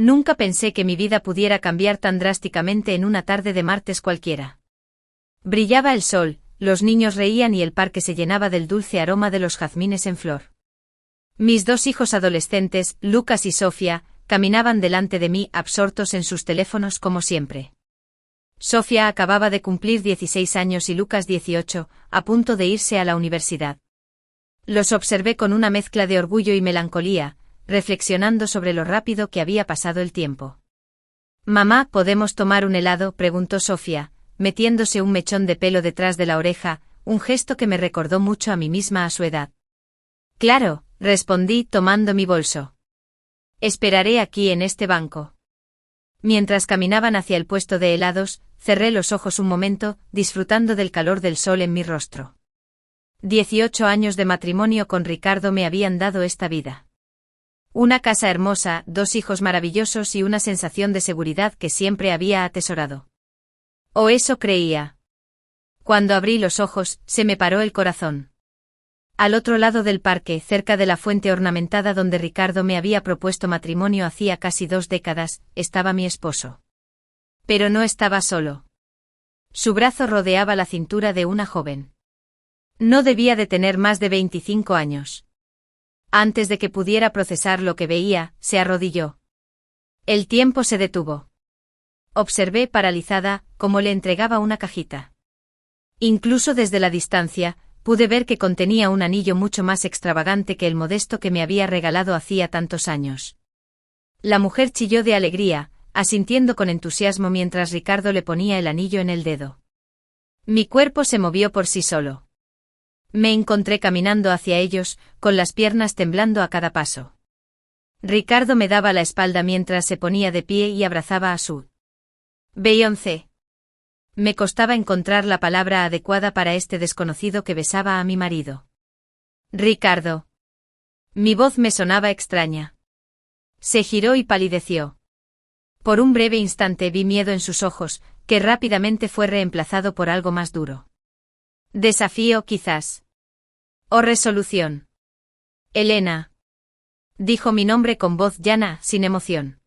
Nunca pensé que mi vida pudiera cambiar tan drásticamente en una tarde de martes cualquiera. Brillaba el sol, los niños reían y el parque se llenaba del dulce aroma de los jazmines en flor. Mis dos hijos adolescentes, Lucas y Sofía, caminaban delante de mí absortos en sus teléfonos como siempre. Sofía acababa de cumplir 16 años y Lucas 18, a punto de irse a la universidad. Los observé con una mezcla de orgullo y melancolía, reflexionando sobre lo rápido que había pasado el tiempo. «Mamá, ¿podemos tomar un helado?», preguntó Sofía, metiéndose un mechón de pelo detrás de la oreja, un gesto que me recordó mucho a mí misma a su edad. «Claro», respondí tomando mi bolso. «Esperaré aquí en este banco». Mientras caminaban hacia el puesto de helados, cerré los ojos un momento, disfrutando del calor del sol en mi rostro. 18 años de matrimonio con Ricardo me habían dado esta vida. Una casa hermosa, dos hijos maravillosos y una sensación de seguridad que siempre había atesorado. O eso creía. Cuando abrí los ojos, se me paró el corazón. Al otro lado del parque, cerca de la fuente ornamentada donde Ricardo me había propuesto matrimonio hacía casi 2 décadas, estaba mi esposo. Pero no estaba solo. Su brazo rodeaba la cintura de una joven. No debía de tener más de 25 años. Antes de que pudiera procesar lo que veía, se arrodilló. El tiempo se detuvo. Observé paralizada cómo le entregaba una cajita. Incluso desde la distancia, pude ver que contenía un anillo mucho más extravagante que el modesto que me había regalado hacía tantos años. La mujer chilló de alegría, asintiendo con entusiasmo mientras Ricardo le ponía el anillo en el dedo. Mi cuerpo se movió por sí solo. Me encontré caminando hacia ellos, con las piernas temblando a cada paso. Ricardo me daba la espalda mientras se ponía de pie y abrazaba a su Beyoncé. Me costaba encontrar la palabra adecuada para este desconocido que besaba a mi marido. Ricardo. Mi voz me sonaba extraña. Se giró y palideció. Por un breve instante vi miedo en sus ojos, que rápidamente fue reemplazado por algo más duro. Desafío, quizás. O resolución. Elena. Dijo mi nombre con voz llana, sin emoción.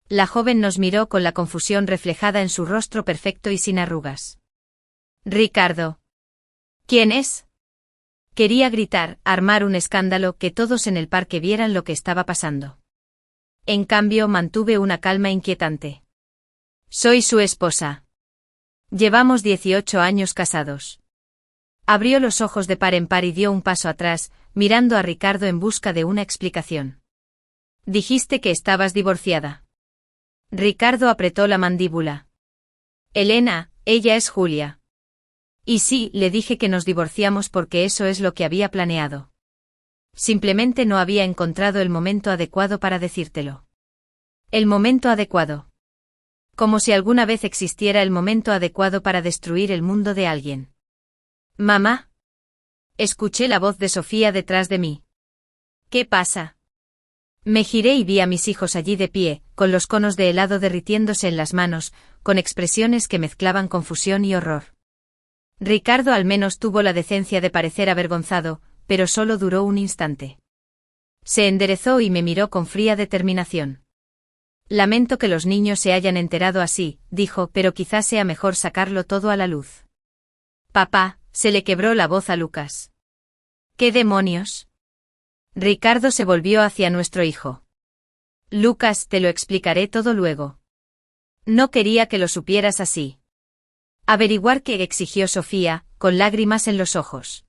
La joven nos miró con la confusión reflejada en su rostro perfecto y sin arrugas. Ricardo. ¿Quién es? Quería gritar, armar un escándalo, que todos en el parque vieran lo que estaba pasando. En cambio, mantuve una calma inquietante. Soy su esposa. Llevamos 18 años casados. Abrió los ojos de par en par y dio un paso atrás, mirando a Ricardo en busca de una explicación. Dijiste que estabas divorciada. Ricardo apretó la mandíbula. Elena, ella es Julia. Y sí, le dije que nos divorciamos porque eso es lo que había planeado. Simplemente no había encontrado el momento adecuado para decírtelo. El momento adecuado. Como si alguna vez existiera el momento adecuado para destruir el mundo de alguien. Mamá. Escuché la voz de Sofía detrás de mí. ¿Qué pasa? Me giré y vi a mis hijos allí de pie, con los conos de helado derritiéndose en las manos, con expresiones que mezclaban confusión y horror. Ricardo al menos tuvo la decencia de parecer avergonzado, pero solo duró un instante. Se enderezó y me miró con fría determinación. Lamento que los niños se hayan enterado así, dijo, pero quizás sea mejor sacarlo todo a la luz. Papá, se le quebró la voz a Lucas. ¿Qué demonios? Ricardo se volvió hacia nuestro hijo. Lucas, te lo explicaré todo luego. No quería que lo supieras así. Averiguar qué, exigió Sofía, con lágrimas en los ojos.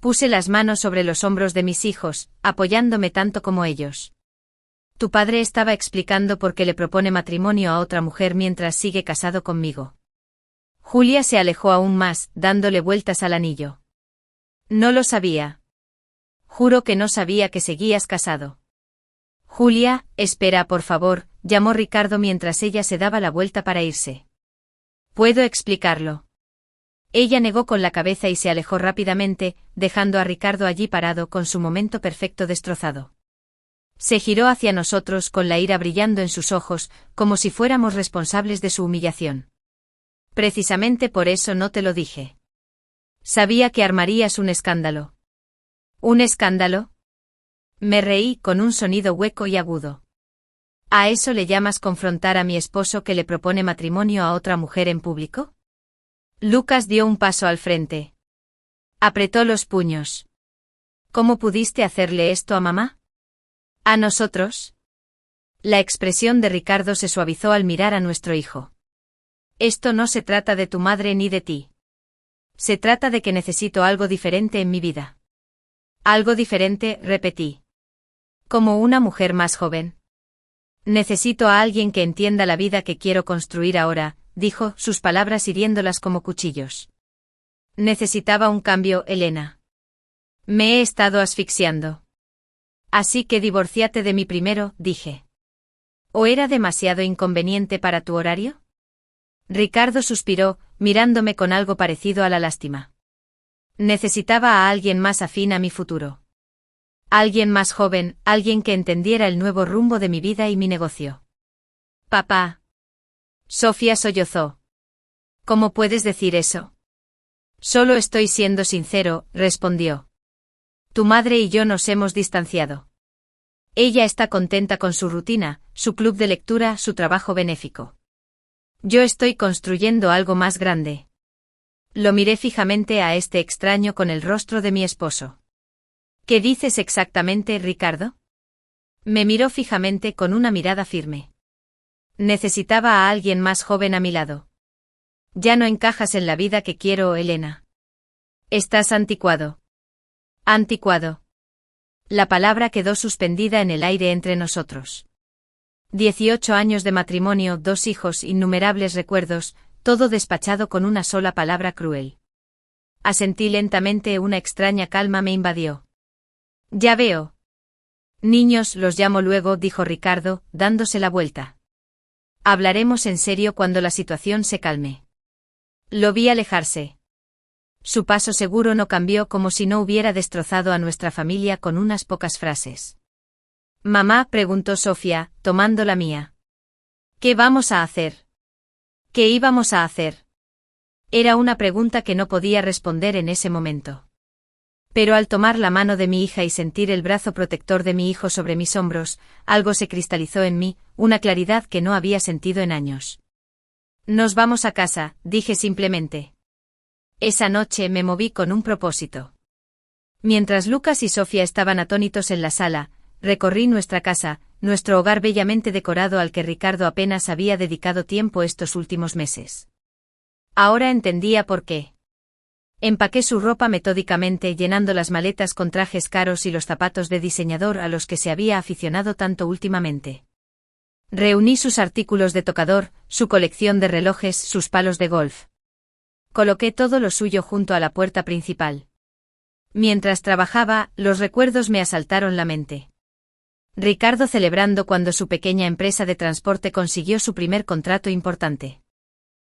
Puse las manos sobre los hombros de mis hijos, apoyándome tanto como ellos. Tu padre estaba explicando por qué le propone matrimonio a otra mujer mientras sigue casado conmigo. Julia se alejó aún más, dándole vueltas al anillo. No lo sabía. Juro que no sabía que seguías casado. Julia, espera por favor, llamó Ricardo mientras ella se daba la vuelta para irse. ¿Puedo explicarlo? Ella negó con la cabeza y se alejó rápidamente, dejando a Ricardo allí parado con su momento perfecto destrozado. Se giró hacia nosotros con la ira brillando en sus ojos, como si fuéramos responsables de su humillación. Precisamente por eso no te lo dije. Sabía que armarías un escándalo. ¿Un escándalo? Me reí con un sonido hueco y agudo. ¿A eso le llamas confrontar a mi esposo que le propone matrimonio a otra mujer en público? Lucas dio un paso al frente. Apretó los puños. ¿Cómo pudiste hacerle esto a mamá? ¿A nosotros? La expresión de Ricardo se suavizó al mirar a nuestro hijo. Esto no se trata de tu madre ni de ti. Se trata de que necesito algo diferente en mi vida. Algo diferente, repetí. Como una mujer más joven. Necesito a alguien que entienda la vida que quiero construir ahora, dijo, sus palabras hiriéndolas como cuchillos. Necesitaba un cambio, Elena. Me he estado asfixiando. Así que divórciate de mí primero, dije. ¿O era demasiado inconveniente para tu horario? Ricardo suspiró, mirándome con algo parecido a la lástima. Necesitaba a alguien más afín a mi futuro. Alguien más joven, alguien que entendiera el nuevo rumbo de mi vida y mi negocio. Papá. Sofía sollozó. ¿Cómo puedes decir eso? Solo estoy siendo sincero, respondió. Tu madre y yo nos hemos distanciado. Ella está contenta con su rutina, su club de lectura, su trabajo benéfico. Yo estoy construyendo algo más grande. Lo miré fijamente a este extraño con el rostro de mi esposo. ¿Qué dices exactamente, Ricardo? Me miró fijamente con una mirada firme. Necesitaba a alguien más joven a mi lado. Ya no encajas en la vida que quiero, Elena. Estás anticuado. Anticuado. La palabra quedó suspendida en el aire entre nosotros. 18 años de matrimonio, 2 hijos, innumerables recuerdos, todo despachado con una sola palabra cruel. Asentí lentamente, una extraña calma me invadió. Ya veo. Niños, los llamo luego, dijo Ricardo, dándose la vuelta. Hablaremos en serio cuando la situación se calme. Lo vi alejarse. Su paso seguro no cambió, como si no hubiera destrozado a nuestra familia con unas pocas frases. Mamá, preguntó Sofía, tomando la mía. ¿Qué vamos a hacer? ¿Qué íbamos a hacer? Era una pregunta que no podía responder en ese momento. Pero al tomar la mano de mi hija y sentir el brazo protector de mi hijo sobre mis hombros, algo se cristalizó en mí, una claridad que no había sentido en años. Nos vamos a casa, dije simplemente. Esa noche me moví con un propósito. Mientras Lucas y Sofía estaban atónitos en la sala, recorrí nuestra casa, nuestro hogar bellamente decorado al que Ricardo apenas había dedicado tiempo estos últimos meses. Ahora entendía por qué. Empaqué su ropa metódicamente, llenando las maletas con trajes caros y los zapatos de diseñador a los que se había aficionado tanto últimamente. Reuní sus artículos de tocador, su colección de relojes, sus palos de golf. Coloqué todo lo suyo junto a la puerta principal. Mientras trabajaba, los recuerdos me asaltaron la mente. Ricardo celebrando cuando su pequeña empresa de transporte consiguió su primer contrato importante.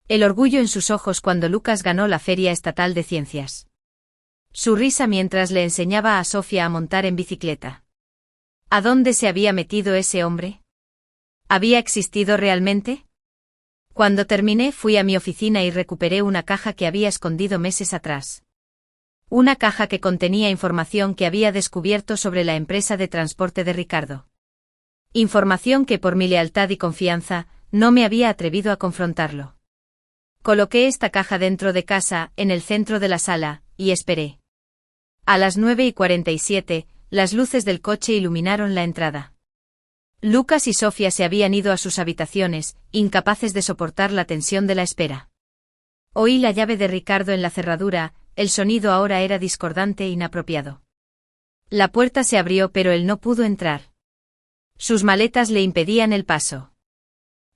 El orgullo en sus ojos cuando Lucas ganó la Feria Estatal de Ciencias. Su risa mientras le enseñaba a Sofía a montar en bicicleta. ¿A dónde se había metido ese hombre? ¿Había existido realmente? Cuando terminé, fui a mi oficina y recuperé una caja que había escondido meses atrás. Una caja que contenía información que había descubierto sobre la empresa de transporte de Ricardo. Información que por mi lealtad y confianza, no me había atrevido a confrontarlo. Coloqué esta caja dentro de casa, en el centro de la sala, y esperé. A las 9:47, las luces del coche iluminaron la entrada. Lucas y Sofía se habían ido a sus habitaciones, incapaces de soportar la tensión de la espera. Oí la llave de Ricardo en la cerradura, el sonido ahora era discordante e inapropiado. La puerta se abrió pero él no pudo entrar. Sus maletas le impedían el paso.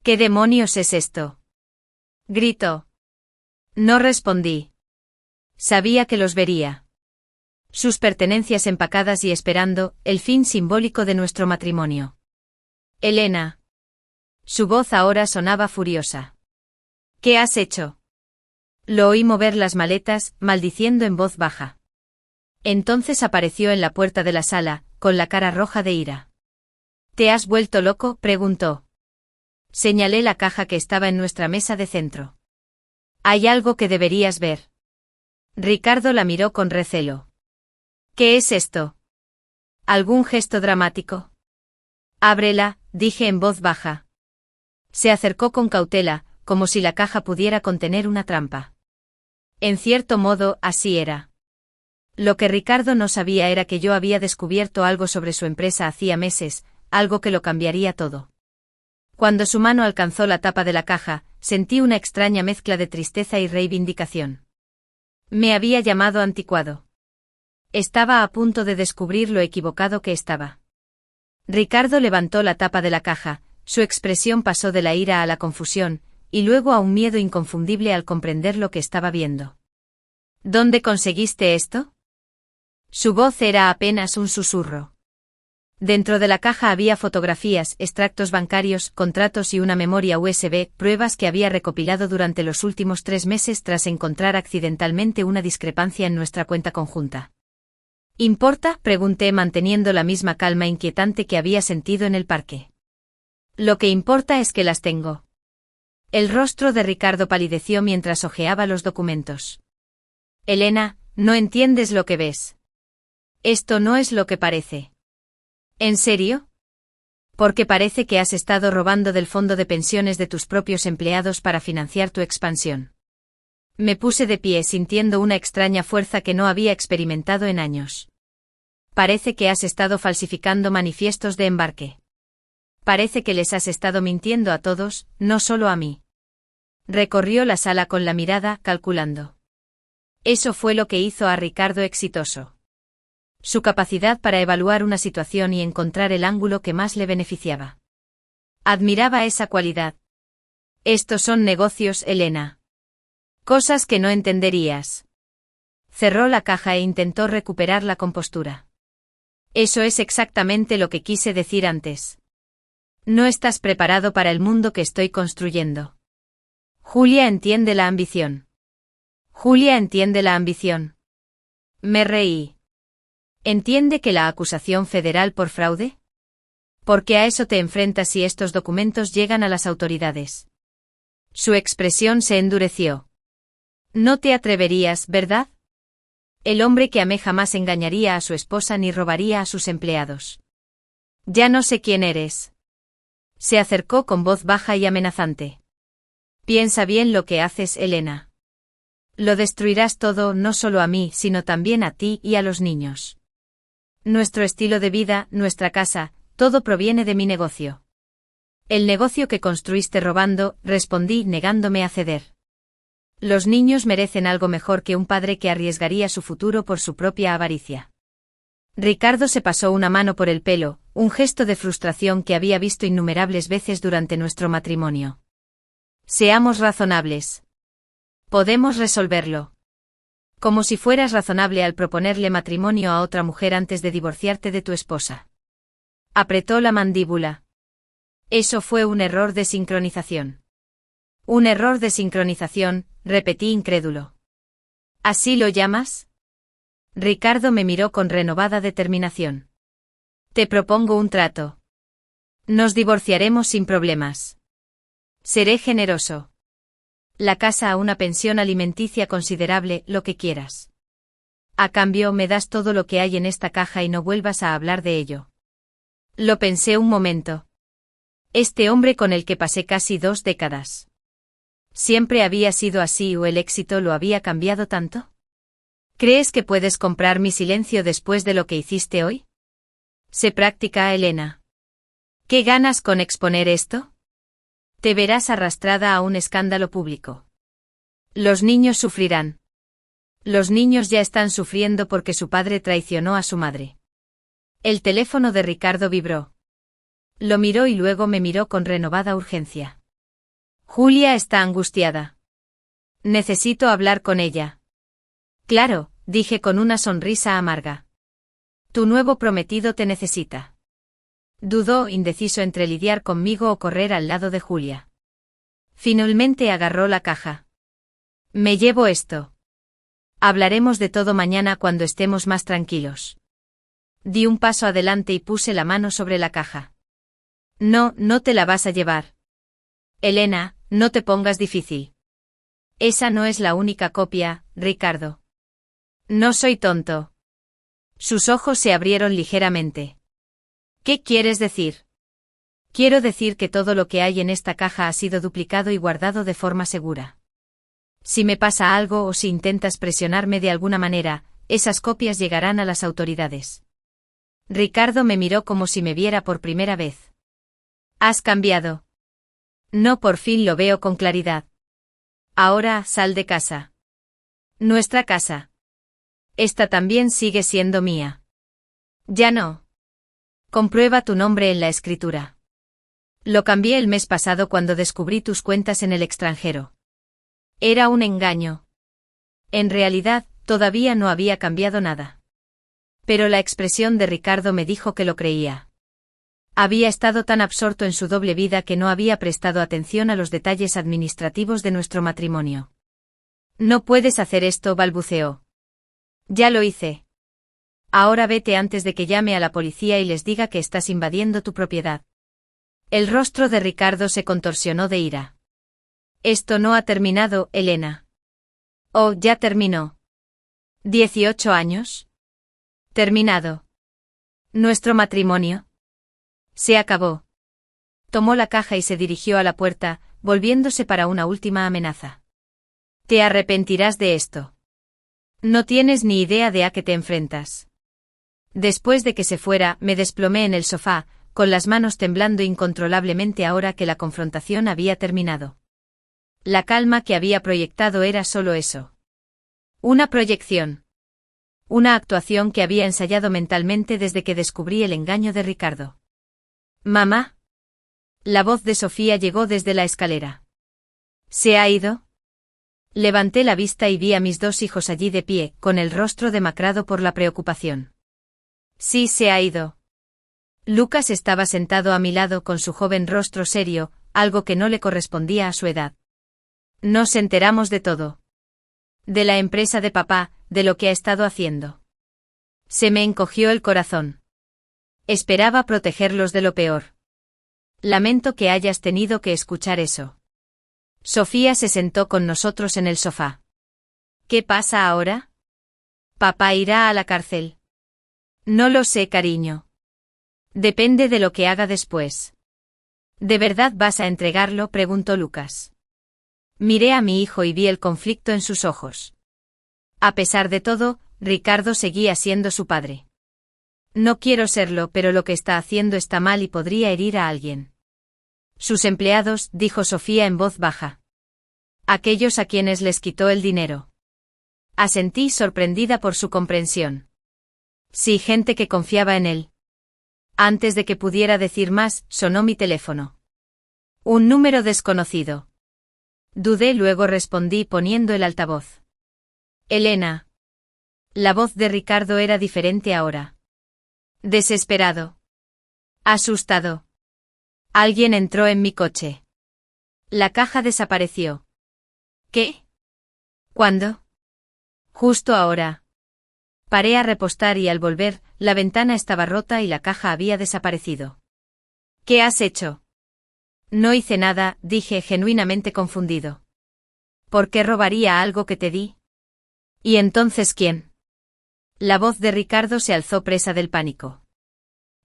¿Qué demonios es esto?, gritó. No respondí. Sabía que los vería. Sus pertenencias empacadas y esperando, el fin simbólico de nuestro matrimonio. Elena. Su voz ahora sonaba furiosa. ¿Qué has hecho? Lo oí mover las maletas, maldiciendo en voz baja. Entonces apareció en la puerta de la sala, con la cara roja de ira. ¿Te has vuelto loco?, preguntó. Señalé la caja que estaba en nuestra mesa de centro. Hay algo que deberías ver. Ricardo la miró con recelo. ¿Qué es esto? ¿Algún gesto dramático? Ábrela, dije en voz baja. Se acercó con cautela, como si la caja pudiera contener una trampa. En cierto modo, así era. Lo que Ricardo no sabía era que yo había descubierto algo sobre su empresa hacía meses, algo que lo cambiaría todo. Cuando su mano alcanzó la tapa de la caja, sentí una extraña mezcla de tristeza y reivindicación. Me había llamado anticuado. Estaba a punto de descubrir lo equivocado que estaba. Ricardo levantó la tapa de la caja, su expresión pasó de la ira a la confusión, y luego a un miedo inconfundible al comprender lo que estaba viendo. ¿Dónde conseguiste esto? Su voz era apenas un susurro. Dentro de la caja había fotografías, extractos bancarios, contratos y una memoria USB, pruebas que había recopilado durante los últimos 3 meses tras encontrar accidentalmente una discrepancia en nuestra cuenta conjunta. ¿Importa?, pregunté manteniendo la misma calma inquietante que había sentido en el parque. Lo que importa es que las tengo. El rostro de Ricardo palideció mientras hojeaba los documentos. Elena, no entiendes lo que ves. Esto no es lo que parece. ¿En serio? Porque parece que has estado robando del fondo de pensiones de tus propios empleados para financiar tu expansión. Me puse de pie sintiendo una extraña fuerza que no había experimentado en años. Parece que has estado falsificando manifiestos de embarque. Parece que les has estado mintiendo a todos, no solo a mí. Recorrió la sala con la mirada, calculando. Eso fue lo que hizo a Ricardo exitoso. Su capacidad para evaluar una situación y encontrar el ángulo que más le beneficiaba. Admiraba esa cualidad. Estos son negocios, Elena. Cosas que no entenderías. Cerró la caja e intentó recuperar la compostura. Eso es exactamente lo que quise decir antes. No estás preparado para el mundo que estoy construyendo. Julia entiende la ambición. Julia entiende la ambición. Me reí. ¿Entiende que la acusación federal por fraude? Porque a eso te enfrentas si estos documentos llegan a las autoridades. Su expresión se endureció. No te atreverías, ¿verdad? El hombre que amé jamás engañaría a su esposa ni robaría a sus empleados. Ya no sé quién eres. Se acercó con voz baja y amenazante. Piensa bien lo que haces, Elena. Lo destruirás todo, no solo a mí, sino también a ti y a los niños. Nuestro estilo de vida, nuestra casa, todo proviene de mi negocio. El negocio que construiste robando, respondí negándome a ceder. Los niños merecen algo mejor que un padre que arriesgaría su futuro por su propia avaricia. Ricardo se pasó una mano por el pelo, un gesto de frustración que había visto innumerables veces durante nuestro matrimonio. Seamos razonables. Podemos resolverlo. Como si fueras razonable al proponerle matrimonio a otra mujer antes de divorciarte de tu esposa. Apretó la mandíbula. Eso fue un error de sincronización. Un error de sincronización, repetí incrédulo. ¿Así lo llamas? Ricardo me miró con renovada determinación. Te propongo un trato. Nos divorciaremos sin problemas. Seré generoso. La casa a una pensión alimenticia considerable, lo que quieras. A cambio me das todo lo que hay en esta caja y no vuelvas a hablar de ello. Lo pensé un momento. Este hombre con el que pasé casi 2 décadas. ¿Siempre había sido así o el éxito lo había cambiado tanto? ¿Crees que puedes comprar mi silencio después de lo que hiciste hoy? Sé práctica, Elena. ¿Qué ganas con exponer esto? Te verás arrastrada a un escándalo público. Los niños sufrirán. Los niños ya están sufriendo porque su padre traicionó a su madre. El teléfono de Ricardo vibró. Lo miró y luego me miró con renovada urgencia. Julia está angustiada. Necesito hablar con ella. Claro, dije con una sonrisa amarga. Tu nuevo prometido te necesita. Dudó, indeciso entre lidiar conmigo o correr al lado de Julia. Finalmente agarró la caja. Me llevo esto. Hablaremos de todo mañana cuando estemos más tranquilos. Di un paso adelante y puse la mano sobre la caja. No, no te la vas a llevar. Elena, no te pongas difícil. Esa no es la única copia, Ricardo. No soy tonto. Sus ojos se abrieron ligeramente. ¿Qué quieres decir? Quiero decir que todo lo que hay en esta caja ha sido duplicado y guardado de forma segura. Si me pasa algo o si intentas presionarme de alguna manera, esas copias llegarán a las autoridades. Ricardo me miró como si me viera por primera vez. ¿Has cambiado? No, por fin lo veo con claridad. Ahora, sal de casa. Nuestra casa. Esta también sigue siendo mía. Ya no. Comprueba tu nombre en la escritura. Lo cambié el mes pasado cuando descubrí tus cuentas en el extranjero. Era un engaño. En realidad, todavía no había cambiado nada. Pero la expresión de Ricardo me dijo que lo creía. Había estado tan absorto en su doble vida que no había prestado atención a los detalles administrativos de nuestro matrimonio. No puedes hacer esto, balbuceó. Ya lo hice. Ahora vete antes de que llame a la policía y les diga que estás invadiendo tu propiedad. El rostro de Ricardo se contorsionó de ira. Esto no ha terminado, Elena. Oh, ya terminó. 18 años. Terminado. Nuestro matrimonio. Se acabó. Tomó la caja y se dirigió a la puerta, volviéndose para una última amenaza. Te arrepentirás de esto. No tienes ni idea de a qué te enfrentas. Después de que se fuera, me desplomé en el sofá, con las manos temblando incontrolablemente ahora que la confrontación había terminado. La calma que había proyectado era solo eso. Una proyección. Una actuación que había ensayado mentalmente desde que descubrí el engaño de Ricardo. «Mamá». La voz de Sofía llegó desde la escalera. ¿Se ha ido? Levanté la vista y vi a mis dos hijos allí de pie, con el rostro demacrado por la preocupación. Sí, se ha ido. Lucas estaba sentado a mi lado con su joven rostro serio, algo que no le correspondía a su edad. Nos enteramos de todo. De la empresa de papá, de lo que ha estado haciendo. Se me encogió el corazón. Esperaba protegerlos de lo peor. Lamento que hayas tenido que escuchar eso. Sofía se sentó con nosotros en el sofá. ¿Qué pasa ahora? ¿Papá irá a la cárcel? No lo sé, cariño. Depende de lo que haga después. ¿De verdad vas a entregarlo?, preguntó Lucas. Miré a mi hijo y vi el conflicto en sus ojos. A pesar de todo, Ricardo seguía siendo su padre. No quiero serlo, pero lo que está haciendo está mal y podría herir a alguien. Sus empleados, dijo Sofía en voz baja. Aquellos a quienes les quitó el dinero. Asentí sorprendida por su comprensión. Sí, gente que confiaba en él. Antes de que pudiera decir más, sonó mi teléfono. Un número desconocido. Dudé, luego respondí poniendo el altavoz. Elena. La voz de Ricardo era diferente ahora. Desesperado. Asustado. Alguien entró en mi coche. La caja desapareció. ¿Qué? ¿Cuándo? Justo ahora. Paré a repostar y al volver, la ventana estaba rota y la caja había desaparecido. ¿Qué has hecho? No hice nada, dije genuinamente confundido. ¿Por qué robaría algo que te di? ¿Y entonces quién? La voz de Ricardo se alzó presa del pánico.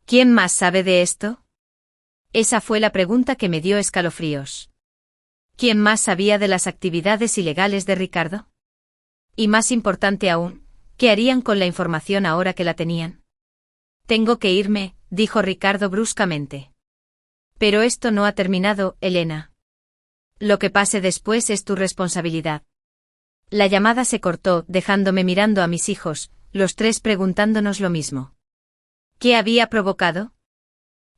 ¿Quién más sabe de esto? Esa fue la pregunta que me dio escalofríos. ¿Quién más sabía de las actividades ilegales de Ricardo? Y más importante aún, ¿qué harían con la información ahora que la tenían? Tengo que irme, dijo Ricardo bruscamente. Pero esto no ha terminado, Elena. Lo que pase después es tu responsabilidad. La llamada se cortó, dejándome mirando a mis hijos, los tres preguntándonos lo mismo. ¿Qué había provocado?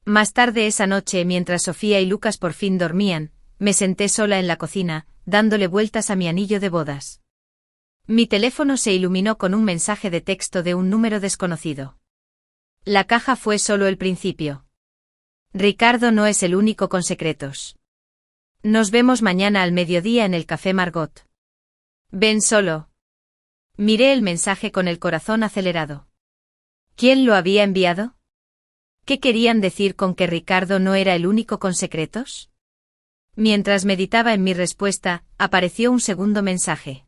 Más tarde esa noche, mientras Sofía y Lucas por fin dormían, me senté sola en la cocina, dándole vueltas a mi anillo de bodas. Mi teléfono se iluminó con un mensaje de texto de un número desconocido. La caja fue solo el principio. Ricardo no es el único con secretos. Nos vemos mañana al mediodía en el Café Margot. Ven solo. Miré el mensaje con el corazón acelerado. ¿Quién lo había enviado? ¿Qué querían decir con que Ricardo no era el único con secretos? Mientras meditaba en mi respuesta, apareció un segundo mensaje.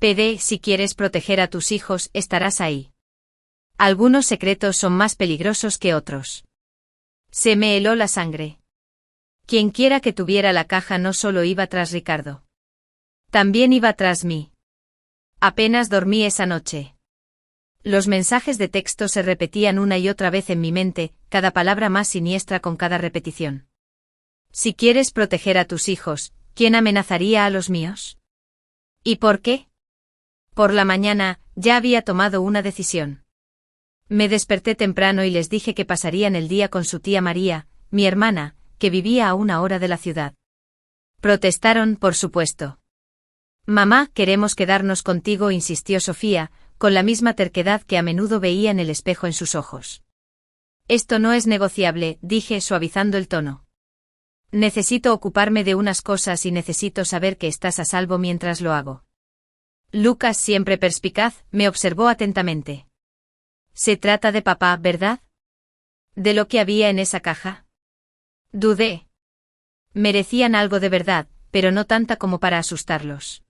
PD, si quieres proteger a tus hijos, estarás ahí. Algunos secretos son más peligrosos que otros. Se me heló la sangre. Quienquiera que tuviera la caja no solo iba tras Ricardo. También iba tras mí. Apenas dormí esa noche. Los mensajes de texto se repetían una y otra vez en mi mente, cada palabra más siniestra con cada repetición. Si quieres proteger a tus hijos, ¿quién amenazaría a los míos? ¿Y por qué? Por la mañana, ya había tomado una decisión. Me desperté temprano y les dije que pasarían el día con su tía María, mi hermana, que vivía a 1 hora de la ciudad. Protestaron, por supuesto. Mamá, queremos quedarnos contigo, insistió Sofía, con la misma terquedad que a menudo veía en el espejo en sus ojos. Esto no es negociable, dije suavizando el tono. Necesito ocuparme de unas cosas y necesito saber que estás a salvo mientras lo hago. Lucas, siempre perspicaz, me observó atentamente. Se trata de papá, ¿verdad? ¿De lo que había en esa caja? Dudé. Merecían algo de verdad, pero no tanta como para asustarlos.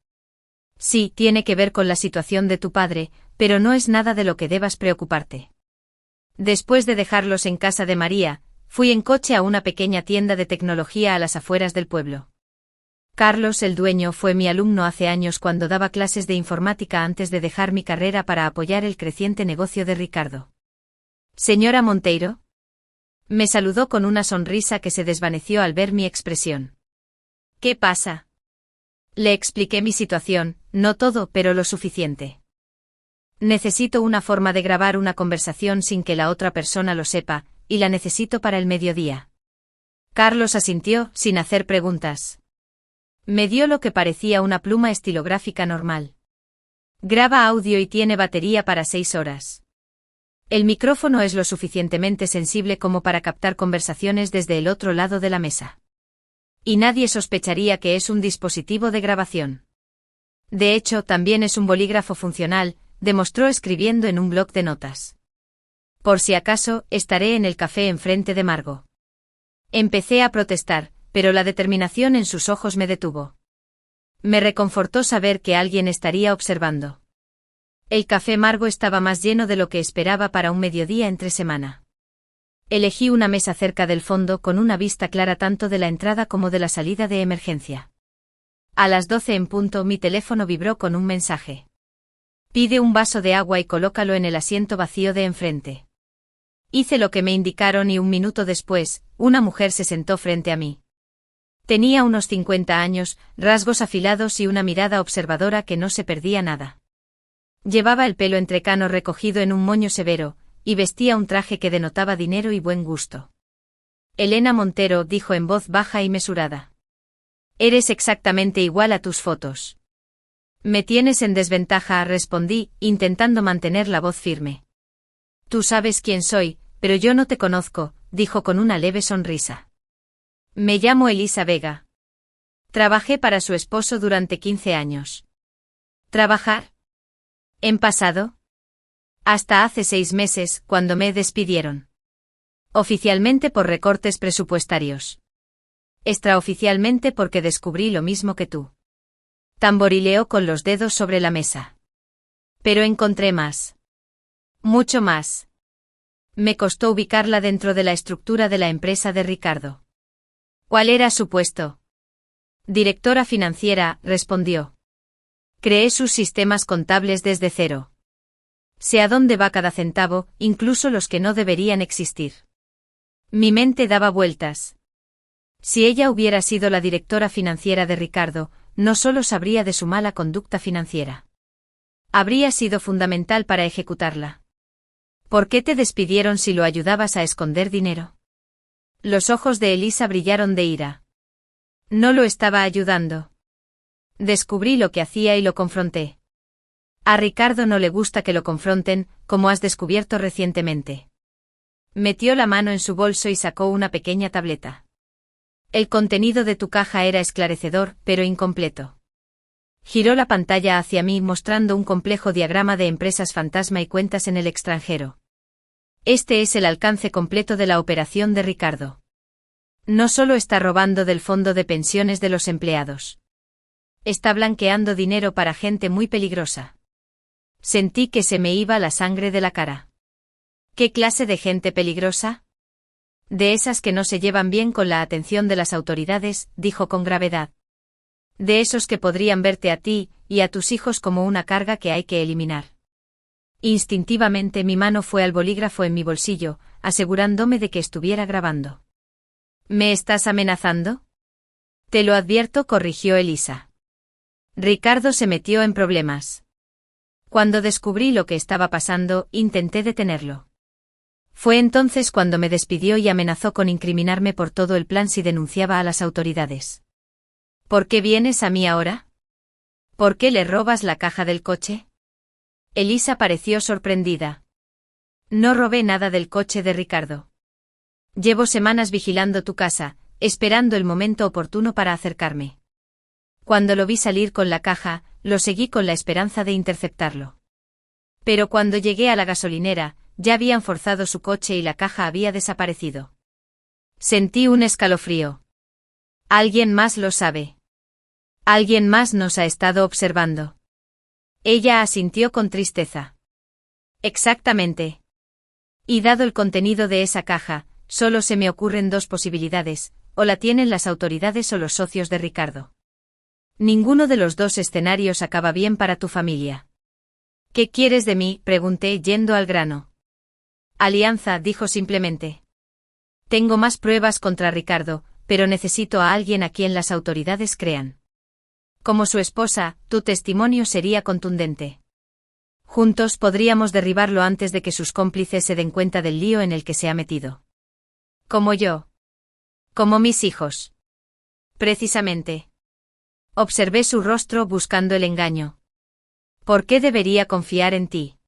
Sí, tiene que ver con la situación de tu padre, pero no es nada de lo que debas preocuparte. Después de dejarlos en casa de María, fui en coche a una pequeña tienda de tecnología a las afueras del pueblo. Carlos, el dueño, fue mi alumno hace años cuando daba clases de informática antes de dejar mi carrera para apoyar el creciente negocio de Ricardo. Señora Monteiro. Me saludó con una sonrisa que se desvaneció al ver mi expresión. ¿Qué pasa? Le expliqué mi situación, no todo, pero lo suficiente. Necesito una forma de grabar una conversación sin que la otra persona lo sepa, y la necesito para el mediodía. Carlos asintió, sin hacer preguntas. Me dio lo que parecía una pluma estilográfica normal. Graba audio y tiene batería para 6 horas. El micrófono es lo suficientemente sensible como para captar conversaciones desde el otro lado de la mesa. Y nadie sospecharía que es un dispositivo de grabación. De hecho, también es un bolígrafo funcional, demostró escribiendo en un bloc de notas. Por si acaso, estaré en el café enfrente de Margo. Empecé a protestar, pero la determinación en sus ojos me detuvo. Me reconfortó saber que alguien estaría observando. El café Margo estaba más lleno de lo que esperaba para un mediodía entre semana. Elegí una mesa cerca del fondo con una vista clara tanto de la entrada como de la salida de emergencia. A las 12 en punto mi teléfono vibró con un mensaje. Pide un vaso de agua y colócalo en el asiento vacío de enfrente. Hice lo que me indicaron y 1 minuto después, una mujer se sentó frente a mí. Tenía unos 50 años, rasgos afilados y una mirada observadora que no se perdía nada. Llevaba el pelo entrecano recogido en un moño severo, y vestía un traje que denotaba dinero y buen gusto. Elena Montero, dijo en voz baja y mesurada. Eres exactamente igual a tus fotos. Me tienes en desventaja, respondí, intentando mantener la voz firme. Tú sabes quién soy, pero yo no te conozco, dijo con una leve sonrisa. Me llamo Elisa Vega. Trabajé para su esposo durante 15 años. ¿Trabajar? ¿En pasado? Hasta hace 6 meses, cuando me despidieron. Oficialmente por recortes presupuestarios. Extraoficialmente porque descubrí lo mismo que tú. Tamborileó con los dedos sobre la mesa. Pero encontré más. Mucho más. Me costó ubicarla dentro de la estructura de la empresa de Ricardo. ¿Cuál era su puesto? Directora financiera, respondió. Creé sus sistemas contables desde cero. Sé a dónde va cada centavo, incluso los que no deberían existir. Mi mente daba vueltas. Si ella hubiera sido la directora financiera de Ricardo, no solo sabría de su mala conducta financiera. Habría sido fundamental para ejecutarla. ¿Por qué te despidieron si lo ayudabas a esconder dinero? Los ojos de Elisa brillaron de ira. No lo estaba ayudando. Descubrí lo que hacía y lo confronté. A Ricardo no le gusta que lo confronten, como has descubierto recientemente. Metió la mano en su bolso y sacó una pequeña tableta. El contenido de tu caja era esclarecedor, pero incompleto. Giró la pantalla hacia mí mostrando un complejo diagrama de empresas fantasma y cuentas en el extranjero. Este es el alcance completo de la operación de Ricardo. No solo está robando del fondo de pensiones de los empleados. Está blanqueando dinero para gente muy peligrosa. Sentí que se me iba la sangre de la cara. ¿Qué clase de gente peligrosa? De esas que no se llevan bien con la atención de las autoridades, dijo con gravedad. De esos que podrían verte a ti y a tus hijos como una carga que hay que eliminar. Instintivamente mi mano fue al bolígrafo en mi bolsillo, asegurándome de que estuviera grabando. ¿Me estás amenazando? Te lo advierto, corrigió Elisa. Ricardo se metió en problemas. Cuando descubrí lo que estaba pasando, intenté detenerlo. Fue entonces cuando me despidió y amenazó con incriminarme por todo el plan si denunciaba a las autoridades. ¿Por qué vienes a mí ahora? ¿Por qué le robas la caja del coche? Elisa pareció sorprendida. No robé nada del coche de Ricardo. Llevo semanas vigilando tu casa, esperando el momento oportuno para acercarme. Cuando lo vi salir con la caja, lo seguí con la esperanza de interceptarlo. Pero cuando llegué a la gasolinera, ya habían forzado su coche y la caja había desaparecido. Sentí un escalofrío. Alguien más lo sabe. Alguien más nos ha estado observando. Ella asintió con tristeza. Exactamente. Y dado el contenido de esa caja, solo se me ocurren dos posibilidades, o la tienen las autoridades o los socios de Ricardo. Ninguno de los dos escenarios acaba bien para tu familia. ¿Qué quieres de mí?, pregunté yendo al grano. Alianza, dijo simplemente. Tengo más pruebas contra Ricardo, pero necesito a alguien a quien las autoridades crean. Como su esposa, tu testimonio sería contundente. Juntos podríamos derribarlo antes de que sus cómplices se den cuenta del lío en el que se ha metido. Como yo. Como mis hijos. Precisamente. Observé su rostro buscando el engaño. ¿Por qué debería confiar en ti?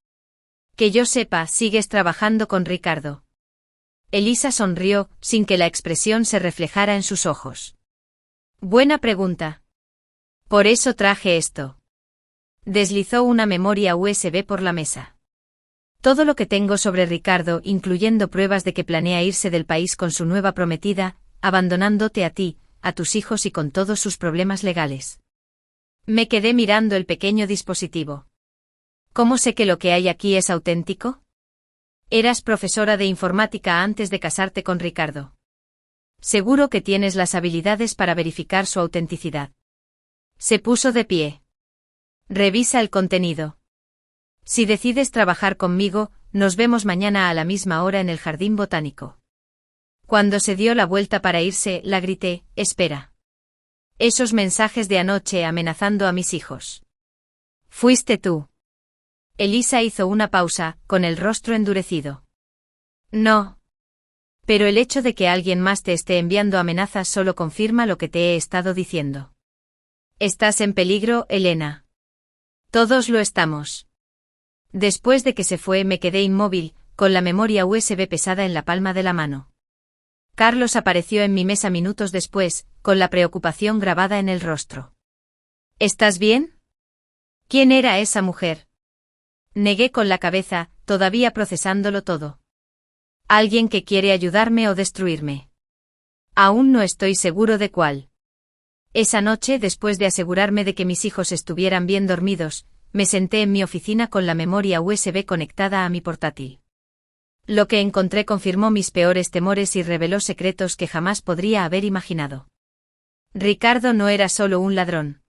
Que yo sepa, sigues trabajando con Ricardo. Elisa sonrió, sin que la expresión se reflejara en sus ojos. Buena pregunta. Por eso traje esto. Deslizó una memoria USB por la mesa. Todo lo que tengo sobre Ricardo, incluyendo pruebas de que planea irse del país con su nueva prometida, abandonándote a ti, a tus hijos y con todos sus problemas legales. Me quedé mirando el pequeño dispositivo. ¿Cómo sé que lo que hay aquí es auténtico? Eras profesora de informática antes de casarte con Ricardo. Seguro que tienes las habilidades para verificar su autenticidad. Se puso de pie. Revisa el contenido. Si decides trabajar conmigo, nos vemos mañana a la misma hora en el jardín botánico. Cuando se dio la vuelta para irse, la grité, espera. Esos mensajes de anoche amenazando a mis hijos. Fuiste tú. Elisa hizo una pausa, con el rostro endurecido. No. Pero el hecho de que alguien más te esté enviando amenazas solo confirma lo que te he estado diciendo. Estás en peligro, Elena. Todos lo estamos. Después de que se fue me quedé inmóvil, con la memoria USB pesada en la palma de la mano. Carlos apareció en mi mesa minutos después, con la preocupación grabada en el rostro. ¿Estás bien? ¿Quién era esa mujer? Negué con la cabeza, todavía procesándolo todo. ¿Alguien que quiere ayudarme o destruirme? Aún no estoy seguro de cuál. Esa noche, después de asegurarme de que mis hijos estuvieran bien dormidos, me senté en mi oficina con la memoria USB conectada a mi portátil. Lo que encontré confirmó mis peores temores y reveló secretos que jamás podría haber imaginado. Ricardo no era solo un ladrón.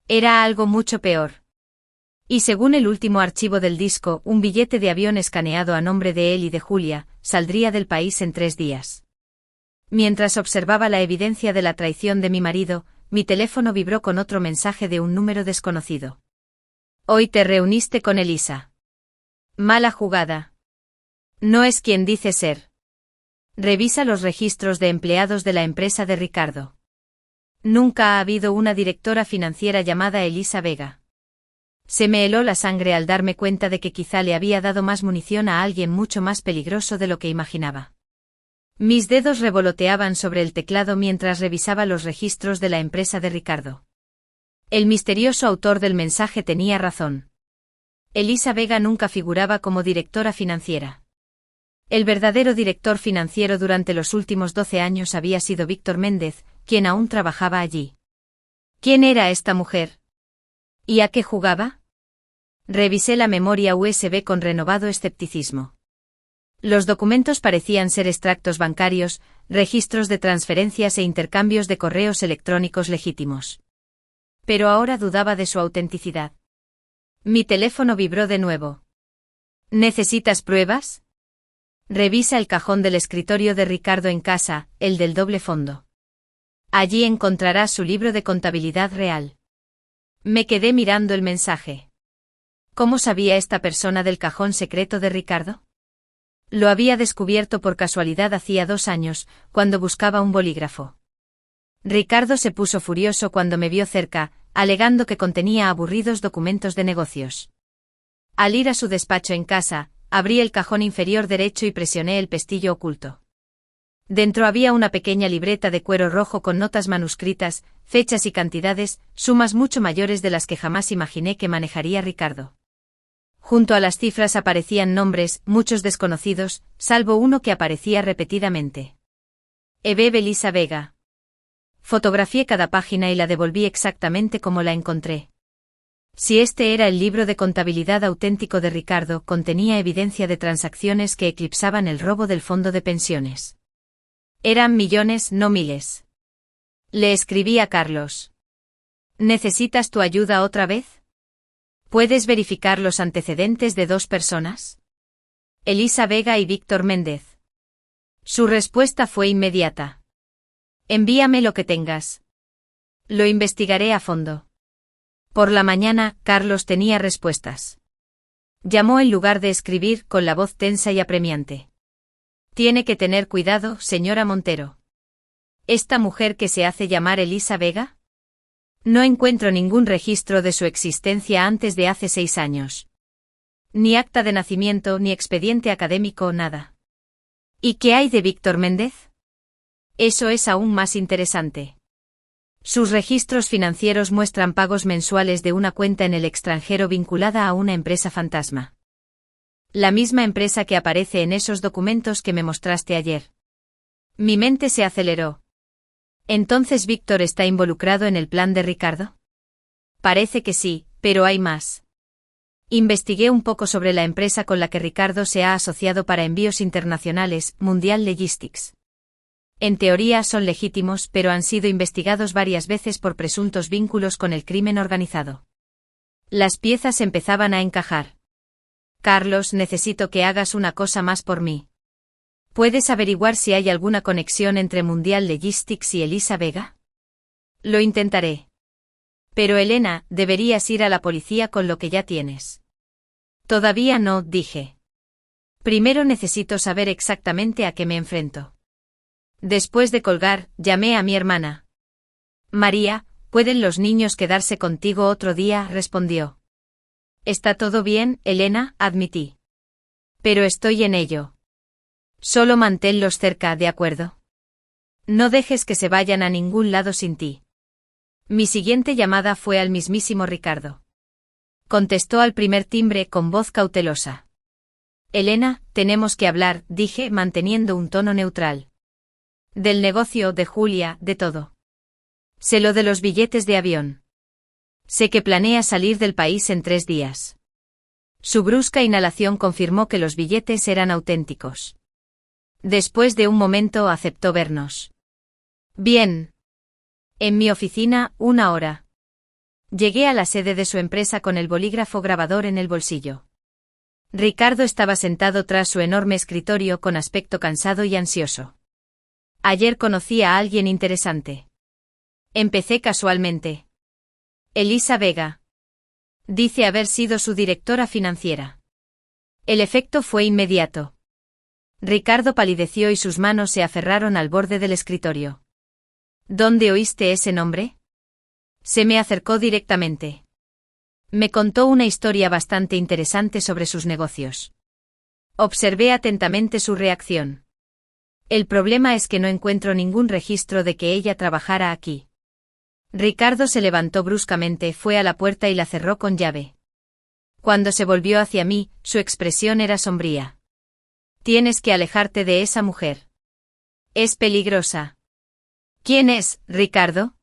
Era algo mucho peor. Y según el último archivo del disco, un billete de avión escaneado a nombre de él y de Julia, saldría del país en 3 días. Mientras observaba la evidencia de la traición de mi marido, mi teléfono vibró con otro mensaje de un número desconocido. Hoy te reuniste con Elisa. Mala jugada. No es quien dice ser. Revisa los registros de empleados de la empresa de Ricardo. Nunca ha habido una directora financiera llamada Elisa Vega. Se me heló la sangre al darme cuenta de que quizá le había dado más munición a alguien mucho más peligroso de lo que imaginaba. Mis dedos revoloteaban sobre el teclado mientras revisaba los registros de la empresa de Ricardo. El misterioso autor del mensaje tenía razón. Elisa Vega nunca figuraba como directora financiera. El verdadero director financiero durante los últimos 12 años había sido Víctor Méndez, quien aún trabajaba allí. ¿Quién era esta mujer? ¿Y a qué jugaba? Revisé la memoria USB con renovado escepticismo. Los documentos parecían ser extractos bancarios, registros de transferencias e intercambios de correos electrónicos legítimos. Pero ahora dudaba de su autenticidad. Mi teléfono vibró de nuevo. ¿Necesitas pruebas? Revisa el cajón del escritorio de Ricardo en casa, el del doble fondo. Allí encontrarás su libro de contabilidad real. Me quedé mirando el mensaje. ¿Cómo sabía esta persona del cajón secreto de Ricardo? Lo había descubierto por casualidad hacía 2 años, cuando buscaba un bolígrafo. Ricardo se puso furioso cuando me vio cerca, alegando que contenía aburridos documentos de negocios. Al ir a su despacho en casa, abrí el cajón inferior derecho y presioné el pestillo oculto. Dentro había una pequeña libreta de cuero rojo con notas manuscritas, fechas y cantidades, sumas mucho mayores de las que jamás imaginé que manejaría Ricardo. Junto a las cifras aparecían nombres, muchos desconocidos, salvo uno que aparecía repetidamente. Ebeb Elisa Vega. Fotografié cada página y la devolví exactamente como la encontré. Si este era el libro de contabilidad auténtico de Ricardo, contenía evidencia de transacciones que eclipsaban el robo del fondo de pensiones. Eran millones, no miles. Le escribí a Carlos. ¿Necesitas tu ayuda otra vez? ¿Puedes verificar los antecedentes de 2 personas? Elisa Vega y Víctor Méndez. Su respuesta fue inmediata. Envíame lo que tengas. Lo investigaré a fondo. Por la mañana, Carlos tenía respuestas. Llamó en lugar de escribir, con la voz tensa y apremiante. Tiene que tener cuidado, señora Montero. ¿Esta mujer que se hace llamar Elisa Vega? No encuentro ningún registro de su existencia antes de hace 6 años. Ni acta de nacimiento, ni expediente académico, nada. ¿Y qué hay de Víctor Méndez? Eso es aún más interesante. Sus registros financieros muestran pagos mensuales de una cuenta en el extranjero vinculada a una empresa fantasma. La misma empresa que aparece en esos documentos que me mostraste ayer. Mi mente se aceleró. ¿Entonces Víctor está involucrado en el plan de Ricardo? Parece que sí, pero hay más. Investigué un poco sobre la empresa con la que Ricardo se ha asociado para envíos internacionales, Mundial Logistics. En teoría son legítimos, pero han sido investigados varias veces por presuntos vínculos con el crimen organizado. Las piezas empezaban a encajar. Carlos, necesito que hagas una cosa más por mí. ¿Puedes averiguar si hay alguna conexión entre Mundial Logistics y Elisa Vega? Lo intentaré. Pero Elena, deberías ir a la policía con lo que ya tienes. Todavía no, dije. Primero necesito saber exactamente a qué me enfrento. Después de colgar, llamé a mi hermana. María, ¿pueden los niños quedarse contigo otro día?, respondió. Está todo bien, Elena, admití. Pero estoy en ello. Solo manténlos cerca, ¿de acuerdo? No dejes que se vayan a ningún lado sin ti. Mi siguiente llamada fue al mismísimo Ricardo. Contestó al primer timbre con voz cautelosa. Elena, tenemos que hablar, dije manteniendo un tono neutral. Del negocio, de Julia, de todo. Sé lo de los billetes de avión. Sé que planea salir del país en 3 días. Su brusca inhalación confirmó que los billetes eran auténticos. Después de un momento aceptó vernos. Bien. En mi oficina, 1 hora. Llegué a la sede de su empresa con el bolígrafo grabador en el bolsillo. Ricardo estaba sentado tras su enorme escritorio con aspecto cansado y ansioso. Ayer conocí a alguien interesante. Empecé casualmente. Elisa Vega. Dice haber sido su directora financiera. El efecto fue inmediato. Ricardo palideció y sus manos se aferraron al borde del escritorio. ¿Dónde oíste ese nombre? Se me acercó directamente. Me contó una historia bastante interesante sobre sus negocios. Observé atentamente su reacción. El problema es que no encuentro ningún registro de que ella trabajara aquí. Ricardo se levantó bruscamente, fue a la puerta y la cerró con llave. Cuando se volvió hacia mí, su expresión era sombría. Tienes que alejarte de esa mujer. Es peligrosa. ¿Quién es, Ricardo?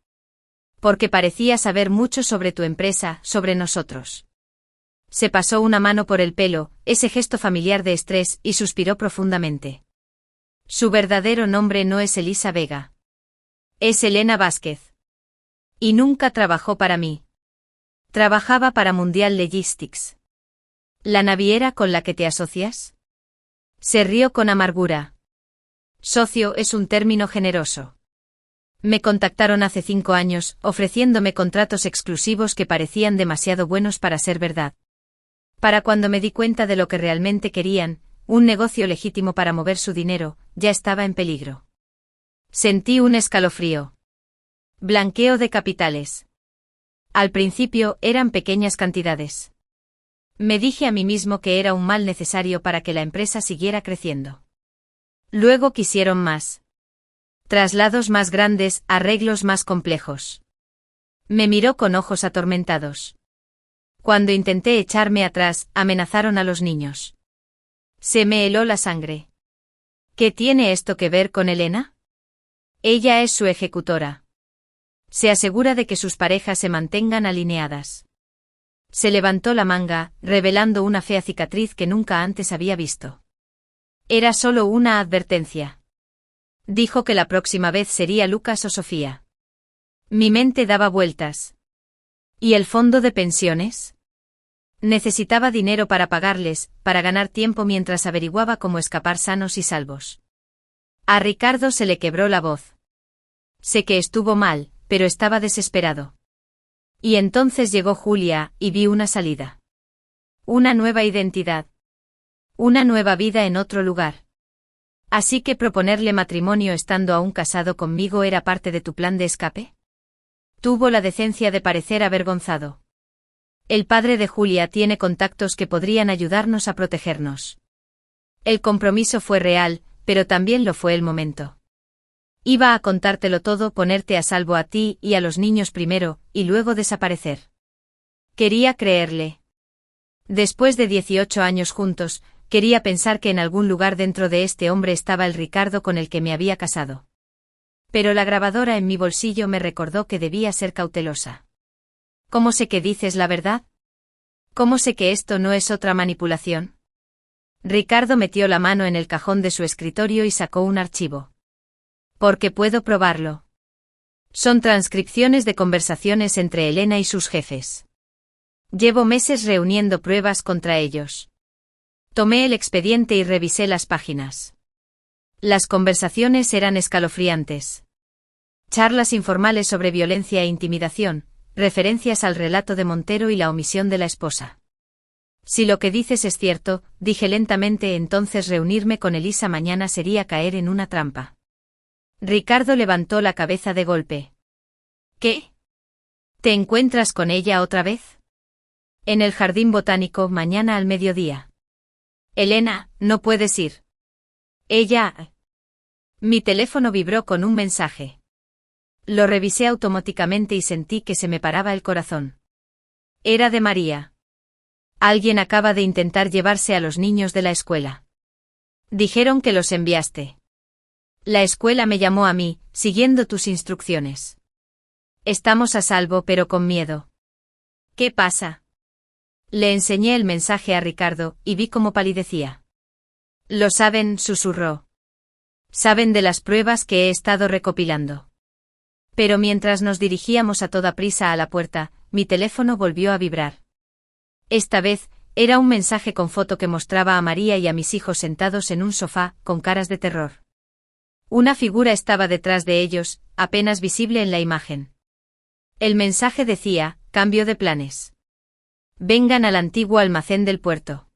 Porque parecía saber mucho sobre tu empresa, sobre nosotros. Se pasó una mano por el pelo, ese gesto familiar de estrés, y suspiró profundamente. Su verdadero nombre no es Elisa Vega. Es Elena Vázquez. Y nunca trabajó para mí. Trabajaba para Mundial Logistics. ¿La naviera con la que te asocias? Se rió con amargura. Socio es un término generoso. Me contactaron hace 5 años, ofreciéndome contratos exclusivos que parecían demasiado buenos para ser verdad. Para cuando me di cuenta de lo que realmente querían, un negocio legítimo para mover su dinero, ya estaba en peligro. Sentí un escalofrío. Blanqueo de capitales. Al principio eran pequeñas cantidades. Me dije a mí mismo que era un mal necesario para que la empresa siguiera creciendo. Luego quisieron más. Traslados más grandes, arreglos más complejos. Me miró con ojos atormentados. Cuando intenté echarme atrás, amenazaron a los niños. Se me heló la sangre. ¿Qué tiene esto que ver con Elena? Ella es su ejecutora. Se asegura de que sus parejas se mantengan alineadas. Se levantó la manga, revelando una fea cicatriz que nunca antes había visto. Era solo una advertencia. Dijo que la próxima vez sería Lucas o Sofía. Mi mente daba vueltas. ¿Y el fondo de pensiones? Necesitaba dinero para pagarles, para ganar tiempo mientras averiguaba cómo escapar sanos y salvos. A Ricardo se le quebró la voz. Sé que estuvo mal, pero estaba desesperado. Y entonces llegó Julia, y vi una salida. Una nueva identidad. Una nueva vida en otro lugar. ¿Así que proponerle matrimonio estando aún casado conmigo era parte de tu plan de escape? Tuvo la decencia de parecer avergonzado. El padre de Julia tiene contactos que podrían ayudarnos a protegernos. El compromiso fue real, pero también lo fue el momento. Iba a contártelo todo, ponerte a salvo a ti y a los niños primero, y luego desaparecer. Quería creerle. Después de 18 años juntos, quería pensar que en algún lugar dentro de este hombre estaba el Ricardo con el que me había casado. Pero la grabadora en mi bolsillo me recordó que debía ser cautelosa. ¿Cómo sé que dices la verdad? ¿Cómo sé que esto no es otra manipulación? Ricardo metió la mano en el cajón de su escritorio y sacó un archivo. Porque puedo probarlo. Son transcripciones de conversaciones entre Elena y sus jefes. Llevo meses reuniendo pruebas contra ellos. Tomé el expediente y revisé las páginas. Las conversaciones eran escalofriantes. Charlas informales sobre violencia e intimidación, referencias al relato de Montero y la omisión de la esposa. Si lo que dices es cierto, dije lentamente, entonces reunirme con Elisa mañana sería caer en una trampa. Ricardo levantó la cabeza de golpe. ¿Qué? ¿Te encuentras con ella otra vez? En el jardín botánico mañana al mediodía. Elena, no puedes ir. Ella... Mi teléfono vibró con un mensaje. Lo revisé automáticamente y sentí que se me paraba el corazón. Era de María. Alguien acaba de intentar llevarse a los niños de la escuela. Dijeron que los enviaste. La escuela me llamó a mí, siguiendo tus instrucciones. Estamos a salvo pero con miedo. ¿Qué pasa? Le enseñé el mensaje a Ricardo, y vi cómo palidecía. Lo saben, susurró. Saben de las pruebas que he estado recopilando. Pero mientras nos dirigíamos a toda prisa a la puerta, mi teléfono volvió a vibrar. Esta vez, era un mensaje con foto que mostraba a María y a mis hijos sentados en un sofá, con caras de terror. Una figura estaba detrás de ellos, apenas visible en la imagen. El mensaje decía, cambio de planes. Vengan al antiguo almacén del puerto.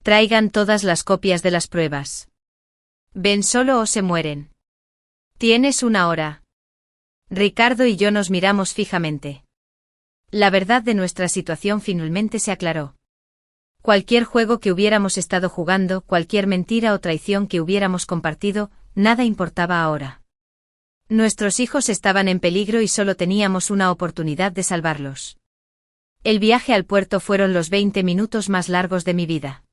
Traigan todas las copias de las pruebas. Ven solo o se mueren. Tienes 1 hora. Ricardo y yo nos miramos fijamente. La verdad de nuestra situación finalmente se aclaró. Cualquier juego que hubiéramos estado jugando, cualquier mentira o traición que hubiéramos compartido, nada importaba ahora. Nuestros hijos estaban en peligro y solo teníamos una oportunidad de salvarlos. El viaje al puerto fueron los 20 minutos más largos de mi vida.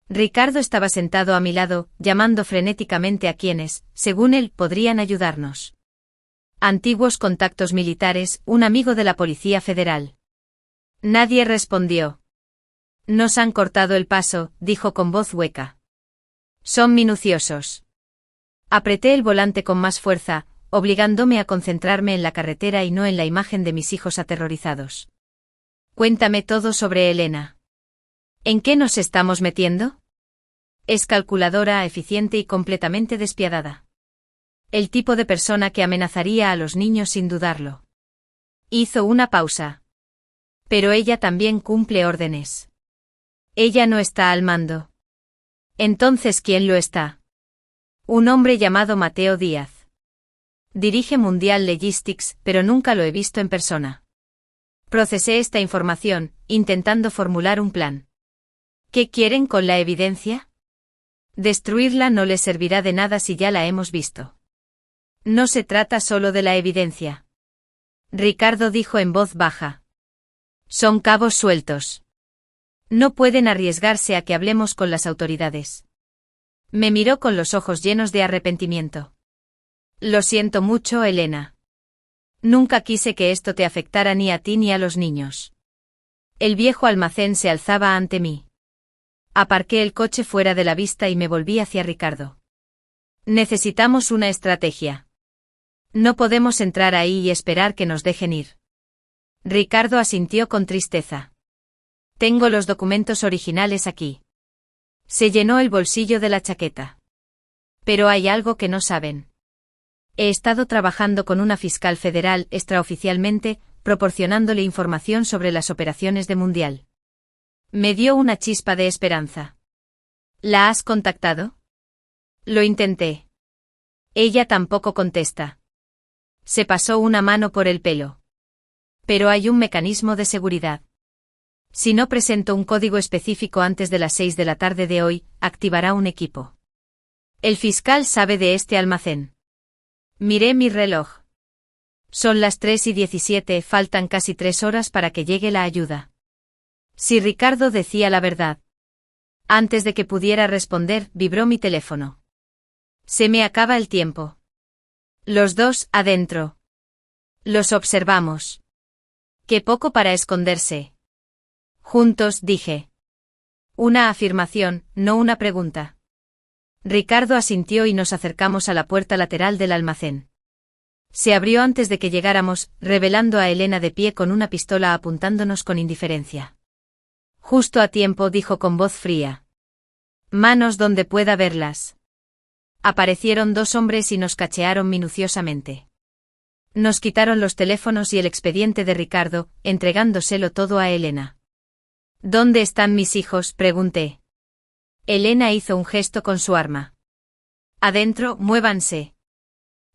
Ricardo estaba sentado a mi lado, llamando frenéticamente a quienes, según él, podrían ayudarnos. Antiguos contactos militares, un amigo de la Policía Federal. Nadie respondió. Nos han cortado el paso, dijo con voz hueca. Son minuciosos. Apreté el volante con más fuerza, obligándome a concentrarme en la carretera y no en la imagen de mis hijos aterrorizados. Cuéntame todo sobre Elena. ¿En qué nos estamos metiendo? Es calculadora, eficiente y completamente despiadada. El tipo de persona que amenazaría a los niños sin dudarlo. Hizo una pausa. Pero ella también cumple órdenes. Ella no está al mando. Entonces, ¿quién lo está? Un hombre llamado Mateo Díaz. Dirige Mundial Logistics, pero nunca lo he visto en persona. Procesé esta información, intentando formular un plan. ¿Qué quieren con la evidencia? Destruirla no les servirá de nada si ya la hemos visto. No se trata solo de la evidencia. Ricardo dijo en voz baja. Son cabos sueltos. No pueden arriesgarse a que hablemos con las autoridades. Me miró con los ojos llenos de arrepentimiento. Lo siento mucho, Elena. Nunca quise que esto te afectara ni a ti ni a los niños. El viejo almacén se alzaba ante mí. Aparqué el coche fuera de la vista y me volví hacia Ricardo. Necesitamos una estrategia. No podemos entrar ahí y esperar que nos dejen ir. Ricardo asintió con tristeza. Tengo los documentos originales aquí. Se llenó el bolsillo de la chaqueta. Pero hay algo que no saben. He estado trabajando con una fiscal federal extraoficialmente, proporcionándole información sobre las operaciones de Mundial. Me dio una chispa de esperanza. ¿La has contactado? Lo intenté. Ella tampoco contesta. Se pasó una mano por el pelo. Pero hay un mecanismo de seguridad. Si no presento un código específico antes de las 6 de la tarde de hoy, activará un equipo. El fiscal sabe de este almacén. Miré mi reloj. Son las 3:17, faltan casi 3 horas para que llegue la ayuda. Si Ricardo decía la verdad. Antes de que pudiera responder, vibró mi teléfono. Se me acaba el tiempo. Los dos, adentro. Los observamos. Qué poco para esconderse. Juntos, dije. Una afirmación, no una pregunta. Ricardo asintió y nos acercamos a la puerta lateral del almacén. Se abrió antes de que llegáramos, revelando a Elena de pie con una pistola apuntándonos con indiferencia. Justo a tiempo, dijo con voz fría. Manos donde pueda verlas. Aparecieron 2 hombres y nos cachearon minuciosamente. Nos quitaron los teléfonos y el expediente de Ricardo, entregándoselo todo a Elena. ¿Dónde están mis hijos?, pregunté. Elena hizo un gesto con su arma. Adentro, muévanse.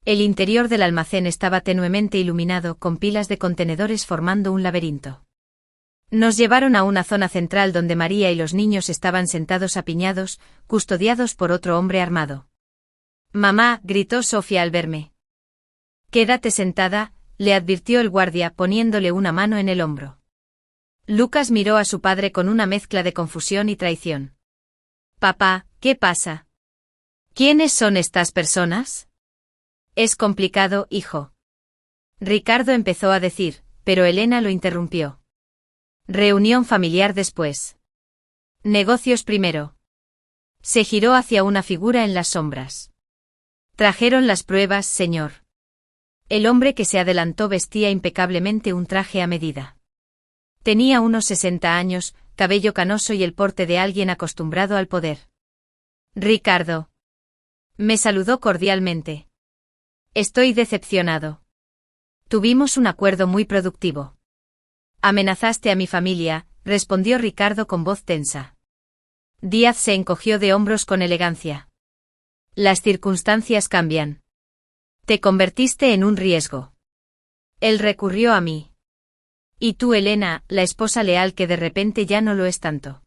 El interior del almacén estaba tenuemente iluminado con pilas de contenedores formando un laberinto. Nos llevaron a una zona central donde María y los niños estaban sentados apiñados, custodiados por otro hombre armado. Mamá, gritó Sofía al verme. Quédate sentada, le advirtió el guardia poniéndole una mano en el hombro. Lucas miró a su padre con una mezcla de confusión y traición. Papá, ¿qué pasa? ¿Quiénes son estas personas? Es complicado, hijo. Ricardo empezó a decir, pero Elena lo interrumpió. Reunión familiar después. Negocios primero. Se giró hacia una figura en las sombras. Trajeron las pruebas, señor. El hombre que se adelantó vestía impecablemente un traje a medida. Tenía unos 60 años, cabello canoso y el porte de alguien acostumbrado al poder. Ricardo. Me saludó cordialmente. Estoy decepcionado. Tuvimos un acuerdo muy productivo. Amenazaste a mi familia, respondió Ricardo con voz tensa. Díaz se encogió de hombros con elegancia. Las circunstancias cambian. Te convertiste en un riesgo. Él recurrió a mí. Y tú, Elena, la esposa leal que de repente ya no lo es tanto.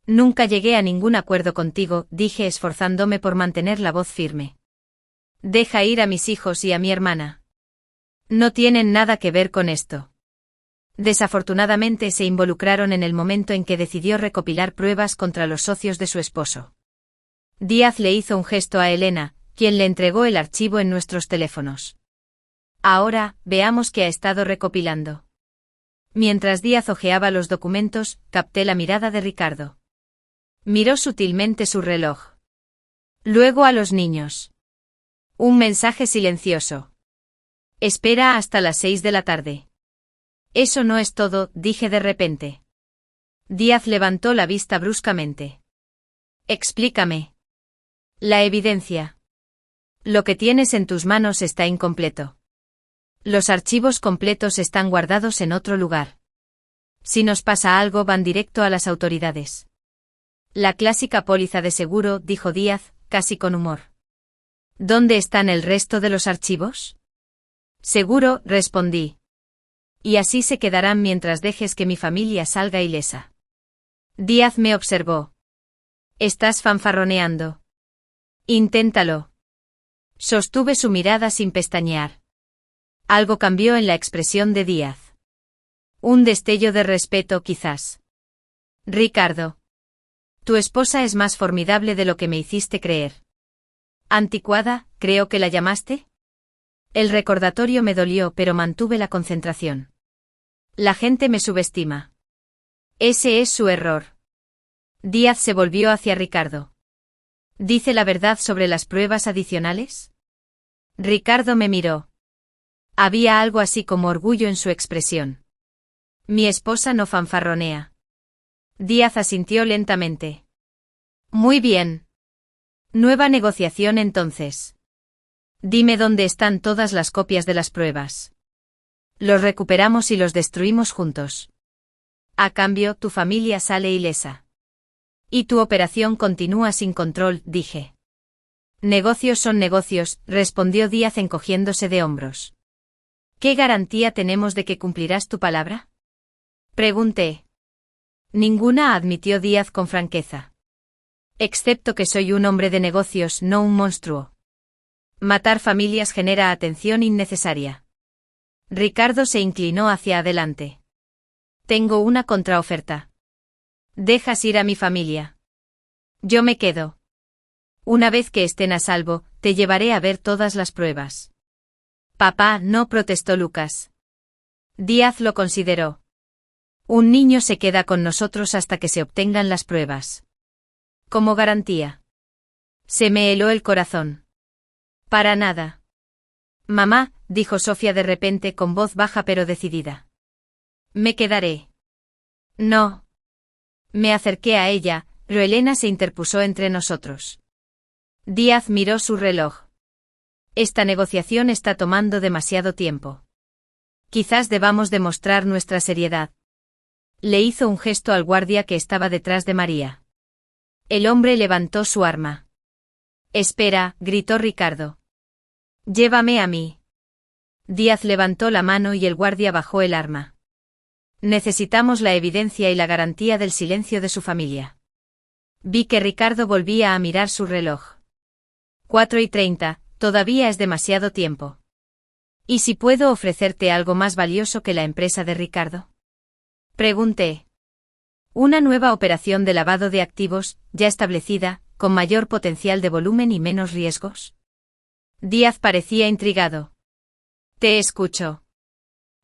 Nunca llegué a ningún acuerdo contigo, dije esforzándome por mantener la voz firme. Deja ir a mis hijos y a mi hermana. No tienen nada que ver con esto. Desafortunadamente se involucraron en el momento en que decidió recopilar pruebas contra los socios de su esposo. Díaz le hizo un gesto a Elena, quien le entregó el archivo en nuestros teléfonos. Ahora, veamos qué ha estado recopilando. Mientras Díaz hojeaba los documentos, capté la mirada de Ricardo. Miró sutilmente su reloj. Luego a los niños. Un mensaje silencioso. Espera hasta las 6 de la tarde. Eso no es todo, dije de repente. Díaz levantó la vista bruscamente. Explícame. La evidencia. Lo que tienes en tus manos está incompleto. Los archivos completos están guardados en otro lugar. Si nos pasa algo, van directo a las autoridades. La clásica póliza de seguro, dijo Díaz, casi con humor. ¿Dónde están el resto de los archivos? Seguro, respondí. Y así se quedarán mientras dejes que mi familia salga ilesa. Díaz me observó. Estás fanfarroneando. Inténtalo. Sostuve su mirada sin pestañear. Algo cambió en la expresión de Díaz. Un destello de respeto, quizás. Ricardo. Tu esposa es más formidable de lo que me hiciste creer. Anticuada, creo que la llamaste. El recordatorio me dolió, pero mantuve la concentración. La gente me subestima. Ese es su error. Díaz se volvió hacia Ricardo. ¿Dice la verdad sobre las pruebas adicionales? Ricardo me miró. Había algo así como orgullo en su expresión. Mi esposa no fanfarronea. Díaz asintió lentamente. Muy bien. Nueva negociación entonces. Dime dónde están todas las copias de las pruebas. Los recuperamos y los destruimos juntos. A cambio, tu familia sale ilesa. Y tu operación continúa sin control, dije. Negocios son negocios, respondió Díaz encogiéndose de hombros. ¿Qué garantía tenemos de que cumplirás tu palabra? Pregunté. Ninguna, admitió Díaz con franqueza. Excepto que soy un hombre de negocios, no un monstruo. Matar familias genera atención innecesaria. Ricardo se inclinó hacia adelante. Tengo una contraoferta. Dejas ir a mi familia. Yo me quedo. Una vez que estén a salvo, te llevaré a ver todas las pruebas. Papá, no, protestó Lucas. Díaz lo consideró. Un niño se queda con nosotros hasta que se obtengan las pruebas. Como garantía. Se me heló el corazón. Para nada. Mamá, dijo Sofía de repente con voz baja pero decidida. Me quedaré. No. Me acerqué a ella, pero Elena se interpuso entre nosotros. Díaz miró su reloj. Esta negociación está tomando demasiado tiempo. Quizás debamos demostrar nuestra seriedad. Le hizo un gesto al guardia que estaba detrás de María. El hombre levantó su arma. Espera, gritó Ricardo. Llévame a mí. Díaz levantó la mano y el guardia bajó el arma. Necesitamos la evidencia y la garantía del silencio de su familia. Vi que Ricardo volvía a mirar su reloj. 4:30, todavía es demasiado tiempo. ¿Y si puedo ofrecerte algo más valioso que la empresa de Ricardo? Pregunté. Una nueva operación de lavado de activos, ya establecida, con mayor potencial de volumen y menos riesgos. Díaz parecía intrigado. Te escucho.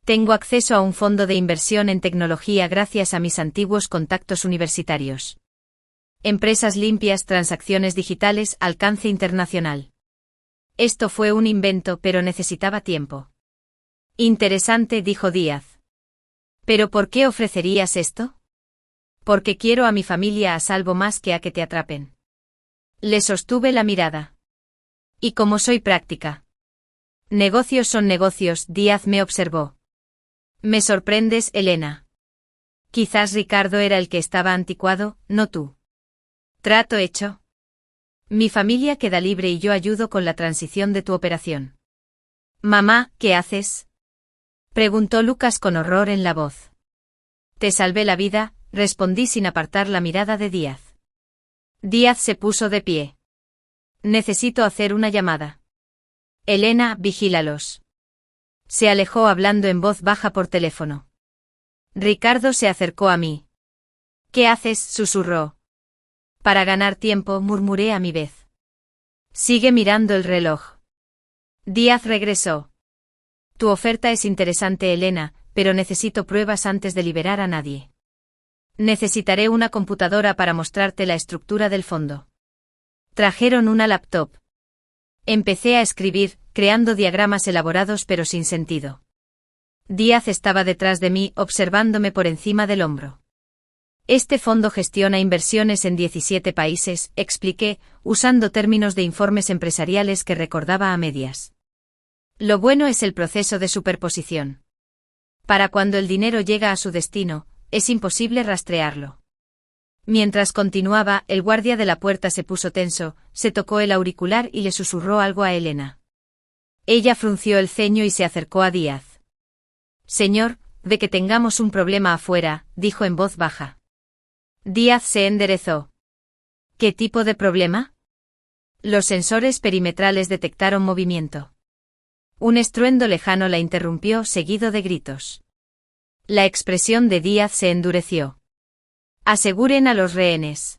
Tengo acceso a un fondo de inversión en tecnología gracias a mis antiguos contactos universitarios. Empresas limpias, transacciones digitales, alcance internacional. Esto fue un invento, pero necesitaba tiempo. Interesante, dijo Díaz. ¿Pero por qué ofrecerías esto? Porque quiero a mi familia a salvo más que a que te atrapen. Le sostuve la mirada. Y como soy práctica. Negocios son negocios, Díaz me observó. Me sorprendes, Elena. Quizás Ricardo era el que estaba anticuado, no tú. Trato hecho. Mi familia queda libre y yo ayudo con la transición de tu operación. Mamá, ¿qué haces? Preguntó Lucas con horror en la voz. Te salvé la vida, respondí sin apartar la mirada de Díaz. Díaz se puso de pie. Necesito hacer una llamada. Elena, vigílalos. Se alejó hablando en voz baja por teléfono. Ricardo se acercó a mí. ¿Qué haces?, susurró. Para ganar tiempo, murmuré a mi vez. Sigue mirando el reloj. Díaz regresó. Tu oferta es interesante, Elena, pero necesito pruebas antes de liberar a nadie. Necesitaré una computadora para mostrarte la estructura del fondo. Trajeron una laptop. Empecé a escribir, creando diagramas elaborados pero sin sentido. Díaz estaba detrás de mí, observándome por encima del hombro. Este fondo gestiona inversiones en 17 países, expliqué, usando términos de informes empresariales que recordaba a medias. Lo bueno es el proceso de superposición. Para cuando el dinero llega a su destino, es imposible rastrearlo. Mientras continuaba, el guardia de la puerta se puso tenso, se tocó el auricular y le susurró algo a Elena. Ella frunció el ceño y se acercó a Díaz. Señor, de que tengamos un problema afuera, dijo en voz baja. Díaz se enderezó. ¿Qué tipo de problema? Los sensores perimetrales detectaron movimiento. Un estruendo lejano la interrumpió, seguido de gritos. La expresión de Díaz se endureció. Aseguren a los rehenes.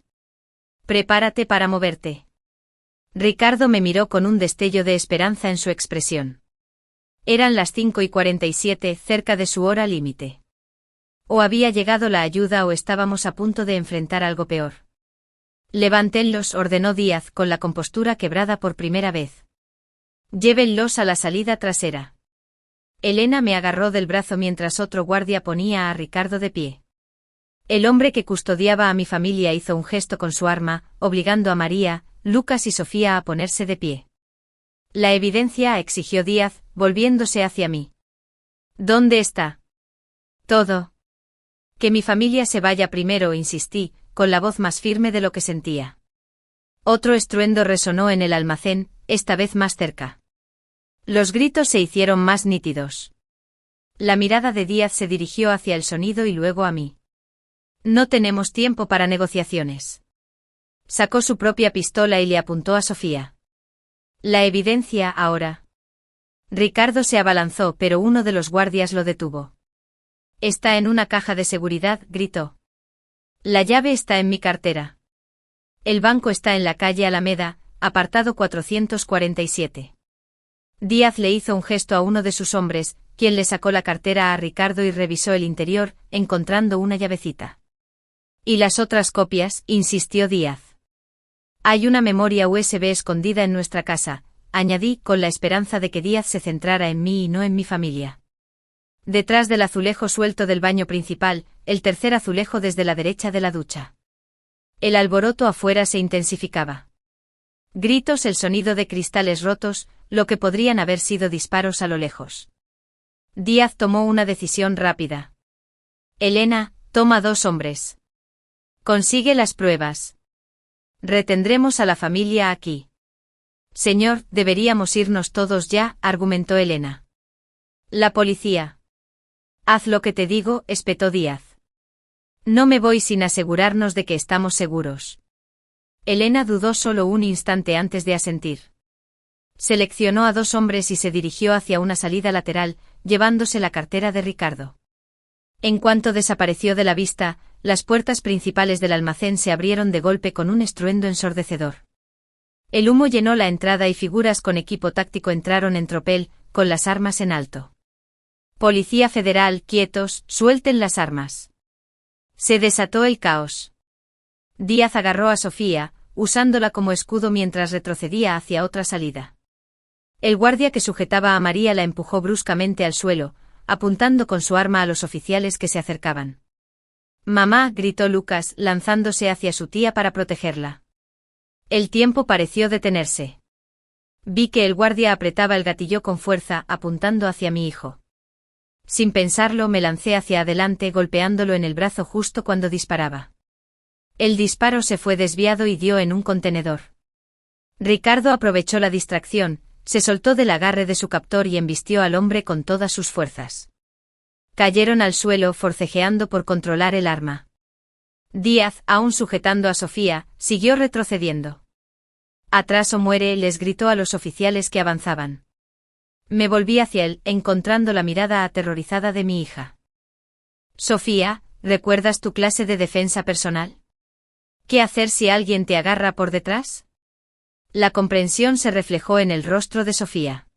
Prepárate para moverte. Ricardo me miró con un destello de esperanza en su expresión. Eran las 5:47, cerca de su hora límite. O había llegado la ayuda o estábamos a punto de enfrentar algo peor. Levántenlos, ordenó Díaz con la compostura quebrada por primera vez. Llévenlos a la salida trasera. Elena me agarró del brazo mientras otro guardia ponía a Ricardo de pie. El hombre que custodiaba a mi familia hizo un gesto con su arma, obligando a María, Lucas y Sofía a ponerse de pie. La evidencia, exigió Díaz, volviéndose hacia mí. ¿Dónde está? Todo. Que mi familia se vaya primero, insistí, con la voz más firme de lo que sentía. Otro estruendo resonó en el almacén, esta vez más cerca. Los gritos se hicieron más nítidos. La mirada de Díaz se dirigió hacia el sonido y luego a mí. No tenemos tiempo para negociaciones. Sacó su propia pistola y le apuntó a Sofía. La evidencia ahora. Ricardo se abalanzó, pero uno de los guardias lo detuvo. Está en una caja de seguridad, gritó. La llave está en mi cartera. El banco está en la calle Alameda, apartado 447. Díaz le hizo un gesto a uno de sus hombres, quien le sacó la cartera a Ricardo y revisó el interior, encontrando una llavecita. ¿Y las otras copias?, insistió Díaz. Hay una memoria USB escondida en nuestra casa, añadí con la esperanza de que Díaz se centrara en mí y no en mi familia. Detrás del azulejo suelto del baño principal, el tercer azulejo desde la derecha de la ducha. El alboroto afuera se intensificaba. Gritos, el sonido de cristales rotos, lo que podrían haber sido disparos a lo lejos. Díaz tomó una decisión rápida. Elena, toma 2 hombres. Consigue las pruebas. Retendremos a la familia aquí. Señor, deberíamos irnos todos ya, argumentó Elena. La policía. Haz lo que te digo, espetó Díaz. No me voy sin asegurarnos de que estamos seguros. Elena dudó solo un instante antes de asentir. Seleccionó a 2 hombres y se dirigió hacia una salida lateral, llevándose la cartera de Ricardo. En cuanto desapareció de la vista, las puertas principales del almacén se abrieron de golpe con un estruendo ensordecedor. El humo llenó la entrada y figuras con equipo táctico entraron en tropel, con las armas en alto. Policía Federal, quietos, suelten las armas. Se desató el caos. Díaz agarró a Sofía, usándola como escudo mientras retrocedía hacia otra salida. El guardia que sujetaba a María la empujó bruscamente al suelo, apuntando con su arma a los oficiales que se acercaban. Mamá, gritó Lucas, lanzándose hacia su tía para protegerla. El tiempo pareció detenerse. Vi que el guardia apretaba el gatillo con fuerza, apuntando hacia mi hijo. Sin pensarlo, me lancé hacia adelante, golpeándolo en el brazo justo cuando disparaba. El disparo se fue desviado y dio en un contenedor. Ricardo aprovechó la distracción, se soltó del agarre de su captor y embistió al hombre con todas sus fuerzas. Cayeron al suelo, forcejeando por controlar el arma. Díaz, aún sujetando a Sofía, siguió retrocediendo. Atrás o muere, les gritó a los oficiales que avanzaban. Me volví hacia él, encontrando la mirada aterrorizada de mi hija. Sofía, ¿recuerdas tu clase de defensa personal? ¿Qué hacer si alguien te agarra por detrás? La comprensión se reflejó en el rostro de Sofía.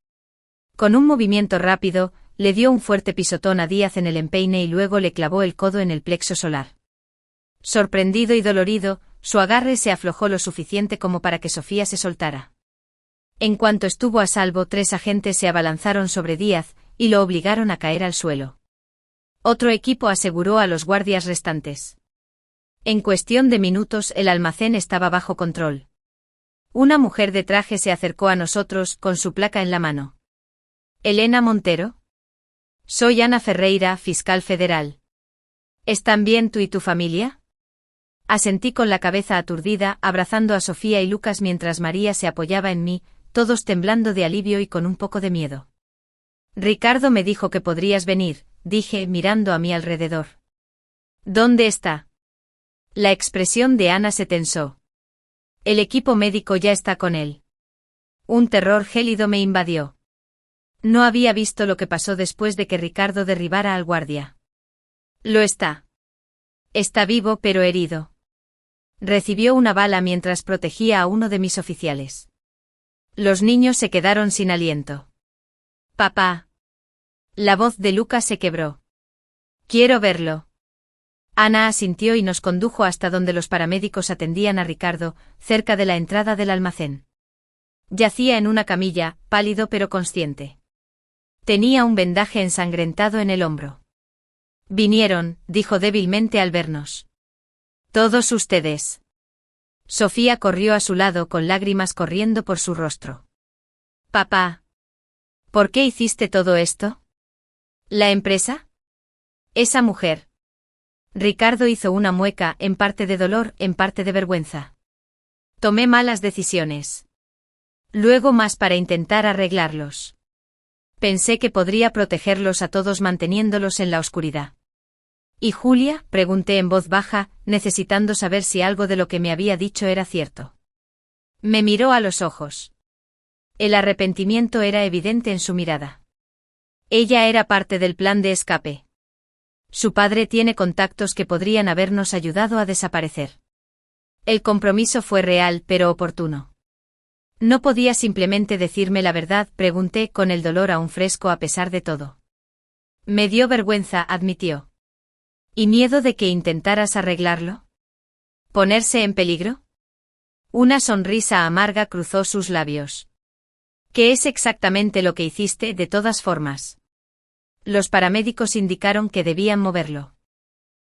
Con un movimiento rápido, le dio un fuerte pisotón a Díaz en el empeine y luego le clavó el codo en el plexo solar. Sorprendido y dolorido, su agarre se aflojó lo suficiente como para que Sofía se soltara. En cuanto estuvo a salvo, 3 agentes se abalanzaron sobre Díaz y lo obligaron a caer al suelo. Otro equipo aseguró a los guardias restantes. En cuestión de minutos el almacén estaba bajo control. Una mujer de traje se acercó a nosotros con su placa en la mano. ¿Elena Montero? Soy Ana Ferreira, fiscal federal. ¿Están bien tú y tu familia? Asentí con la cabeza aturdida, abrazando a Sofía y Lucas mientras María se apoyaba en mí, todos temblando de alivio y con un poco de miedo. Ricardo me dijo que podrías venir, dije mirando a mi alrededor. ¿Dónde está? La expresión de Ana se tensó. El equipo médico ya está con él. Un terror gélido me invadió. No había visto lo que pasó después de que Ricardo derribara al guardia. Lo está. Está vivo pero herido. Recibió una bala mientras protegía a uno de mis oficiales. Los niños se quedaron sin aliento. Papá. La voz de Lucas se quebró. Quiero verlo. Ana asintió y nos condujo hasta donde los paramédicos atendían a Ricardo, cerca de la entrada del almacén. Yacía en una camilla, pálido pero consciente. Tenía un vendaje ensangrentado en el hombro. Vinieron, dijo débilmente al vernos. Todos ustedes. Sofía corrió a su lado con lágrimas corriendo por su rostro. Papá. ¿Por qué hiciste todo esto? ¿La empresa? Esa mujer. Ricardo hizo una mueca, en parte de dolor, en parte de vergüenza. Tomé malas decisiones. Luego más para intentar arreglarlos. Pensé que podría protegerlos a todos manteniéndolos en la oscuridad. ¿Y Julia?, pregunté en voz baja, necesitando saber si algo de lo que me había dicho era cierto. Me miró a los ojos. El arrepentimiento era evidente en su mirada. Ella era parte del plan de escape. Su padre tiene contactos que podrían habernos ayudado a desaparecer. El compromiso fue real pero oportuno. ¿No podía simplemente decirme la verdad?, pregunté con el dolor aún fresco a pesar de todo. Me dio vergüenza, admitió. ¿Y miedo de que intentaras arreglarlo? ¿Ponerse en peligro? Una sonrisa amarga cruzó sus labios. ¿Qué es exactamente lo que hiciste de todas formas? Los paramédicos indicaron que debían moverlo.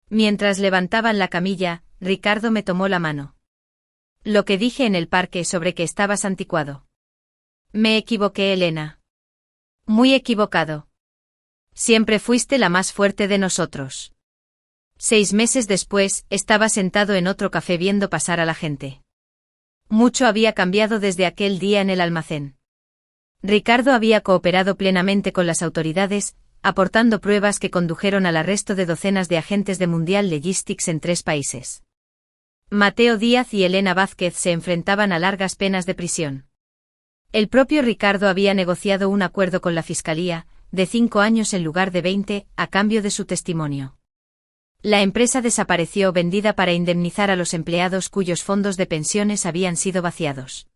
Mientras levantaban la camilla, Ricardo me tomó la mano. Lo que dije en el parque sobre que estabas anticuado. Me equivoqué, Elena. Muy equivocado. Siempre fuiste la más fuerte de nosotros. 6 meses después, estaba sentado en otro café viendo pasar a la gente. Mucho había cambiado desde aquel día en el almacén. Ricardo había cooperado plenamente con las autoridades, aportando pruebas que condujeron al arresto de docenas de agentes de Mundial Logistics en 3 países. Mateo Díaz y Elena Vázquez se enfrentaban a largas penas de prisión. El propio Ricardo había negociado un acuerdo con la Fiscalía, de 5 años en lugar de 20, a cambio de su testimonio. La empresa desapareció vendida para indemnizar a los empleados cuyos fondos de pensiones habían sido vaciados.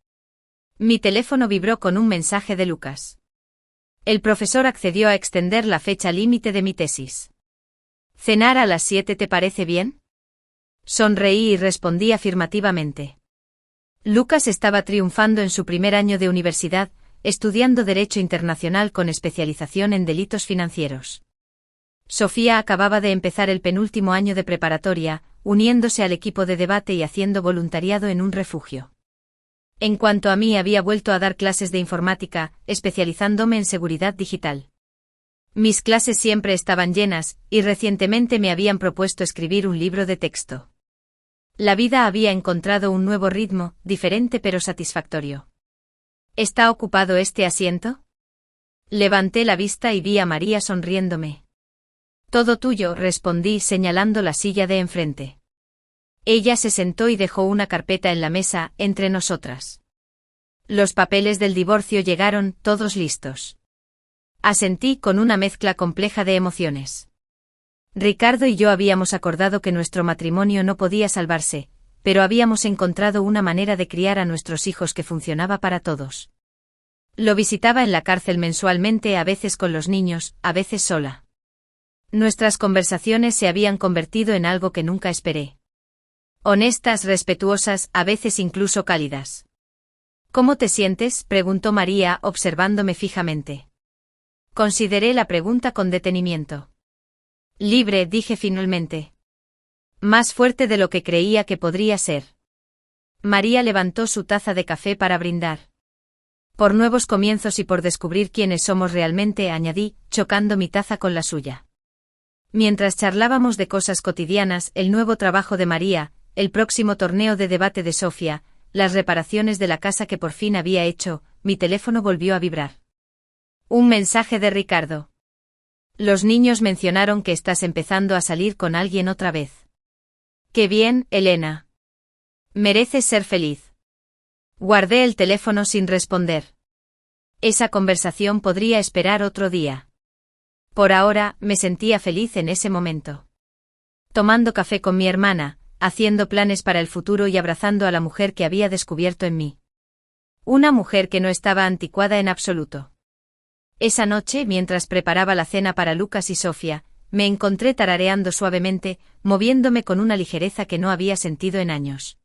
Mi teléfono vibró con un mensaje de Lucas. El profesor accedió a extender la fecha límite de mi tesis. ¿Cenar a las 7 te parece bien? Sonreí y respondí afirmativamente. Lucas estaba triunfando en su primer año de universidad, estudiando Derecho Internacional con especialización en delitos financieros. Sofía acababa de empezar el penúltimo año de preparatoria, uniéndose al equipo de debate y haciendo voluntariado en un refugio. En cuanto a mí, había vuelto a dar clases de informática, especializándome en seguridad digital. Mis clases siempre estaban llenas, y recientemente me habían propuesto escribir un libro de texto. La vida había encontrado un nuevo ritmo, diferente pero satisfactorio. ¿Está ocupado este asiento? Levanté la vista y vi a María sonriéndome. Todo tuyo, respondí señalando la silla de enfrente. Ella se sentó y dejó una carpeta en la mesa, entre nosotras. Los papeles del divorcio llegaron, todos listos. Asentí con una mezcla compleja de emociones. Ricardo y yo habíamos acordado que nuestro matrimonio no podía salvarse, pero habíamos encontrado una manera de criar a nuestros hijos que funcionaba para todos. Lo visitaba en la cárcel mensualmente, a veces con los niños, a veces sola. Nuestras conversaciones se habían convertido en algo que nunca esperé. Honestas, respetuosas, a veces incluso cálidas. ¿Cómo te sientes?, preguntó María, observándome fijamente. Consideré la pregunta con detenimiento. Libre, dije finalmente. Más fuerte de lo que creía que podría ser. María levantó su taza de café para brindar. Por nuevos comienzos y por descubrir quiénes somos realmente, añadí, chocando mi taza con la suya. Mientras charlábamos de cosas cotidianas, el nuevo trabajo de María, el próximo torneo de debate de Sofía, las reparaciones de la casa que por fin había hecho, mi teléfono volvió a vibrar. Un mensaje de Ricardo. Los niños mencionaron que estás empezando a salir con alguien otra vez. Qué bien, Elena. Mereces ser feliz. Guardé el teléfono sin responder. Esa conversación podría esperar otro día. Por ahora, me sentía feliz en ese momento. Tomando café con mi hermana, haciendo planes para el futuro y abrazando a la mujer que había descubierto en mí. Una mujer que no estaba anticuada en absoluto. Esa noche, mientras preparaba la cena para Lucas y Sofía, me encontré tarareando suavemente, moviéndome con una ligereza que no había sentido en años.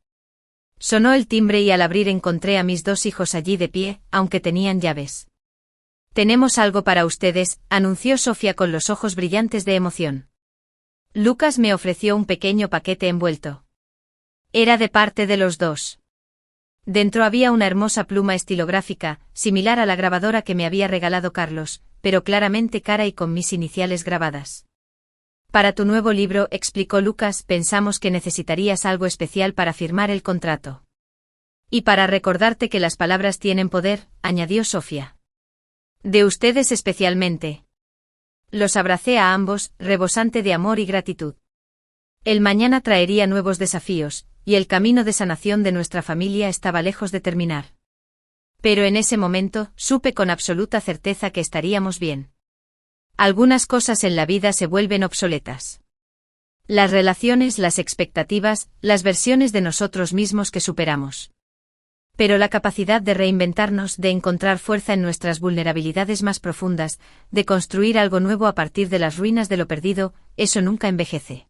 Sonó el timbre y al abrir encontré a mis dos hijos allí de pie, aunque tenían llaves. Tenemos algo para ustedes, anunció Sofía con los ojos brillantes de emoción. Lucas me ofreció un pequeño paquete envuelto. Era de parte de los dos. Dentro había una hermosa pluma estilográfica, similar a la grabadora que me había regalado Carlos, pero claramente cara y con mis iniciales grabadas. Para tu nuevo libro, explicó Lucas, pensamos que necesitarías algo especial para firmar el contrato. Y para recordarte que las palabras tienen poder, añadió Sofía. De ustedes especialmente. Los abracé a ambos, rebosante de amor y gratitud. El mañana traería nuevos desafíos, y el camino de sanación de nuestra familia estaba lejos de terminar. Pero en ese momento, supe con absoluta certeza que estaríamos bien. Algunas cosas en la vida se vuelven obsoletas. Las relaciones, las expectativas, las versiones de nosotros mismos que superamos. Pero la capacidad de reinventarnos, de encontrar fuerza en nuestras vulnerabilidades más profundas, de construir algo nuevo a partir de las ruinas de lo perdido, eso nunca envejece.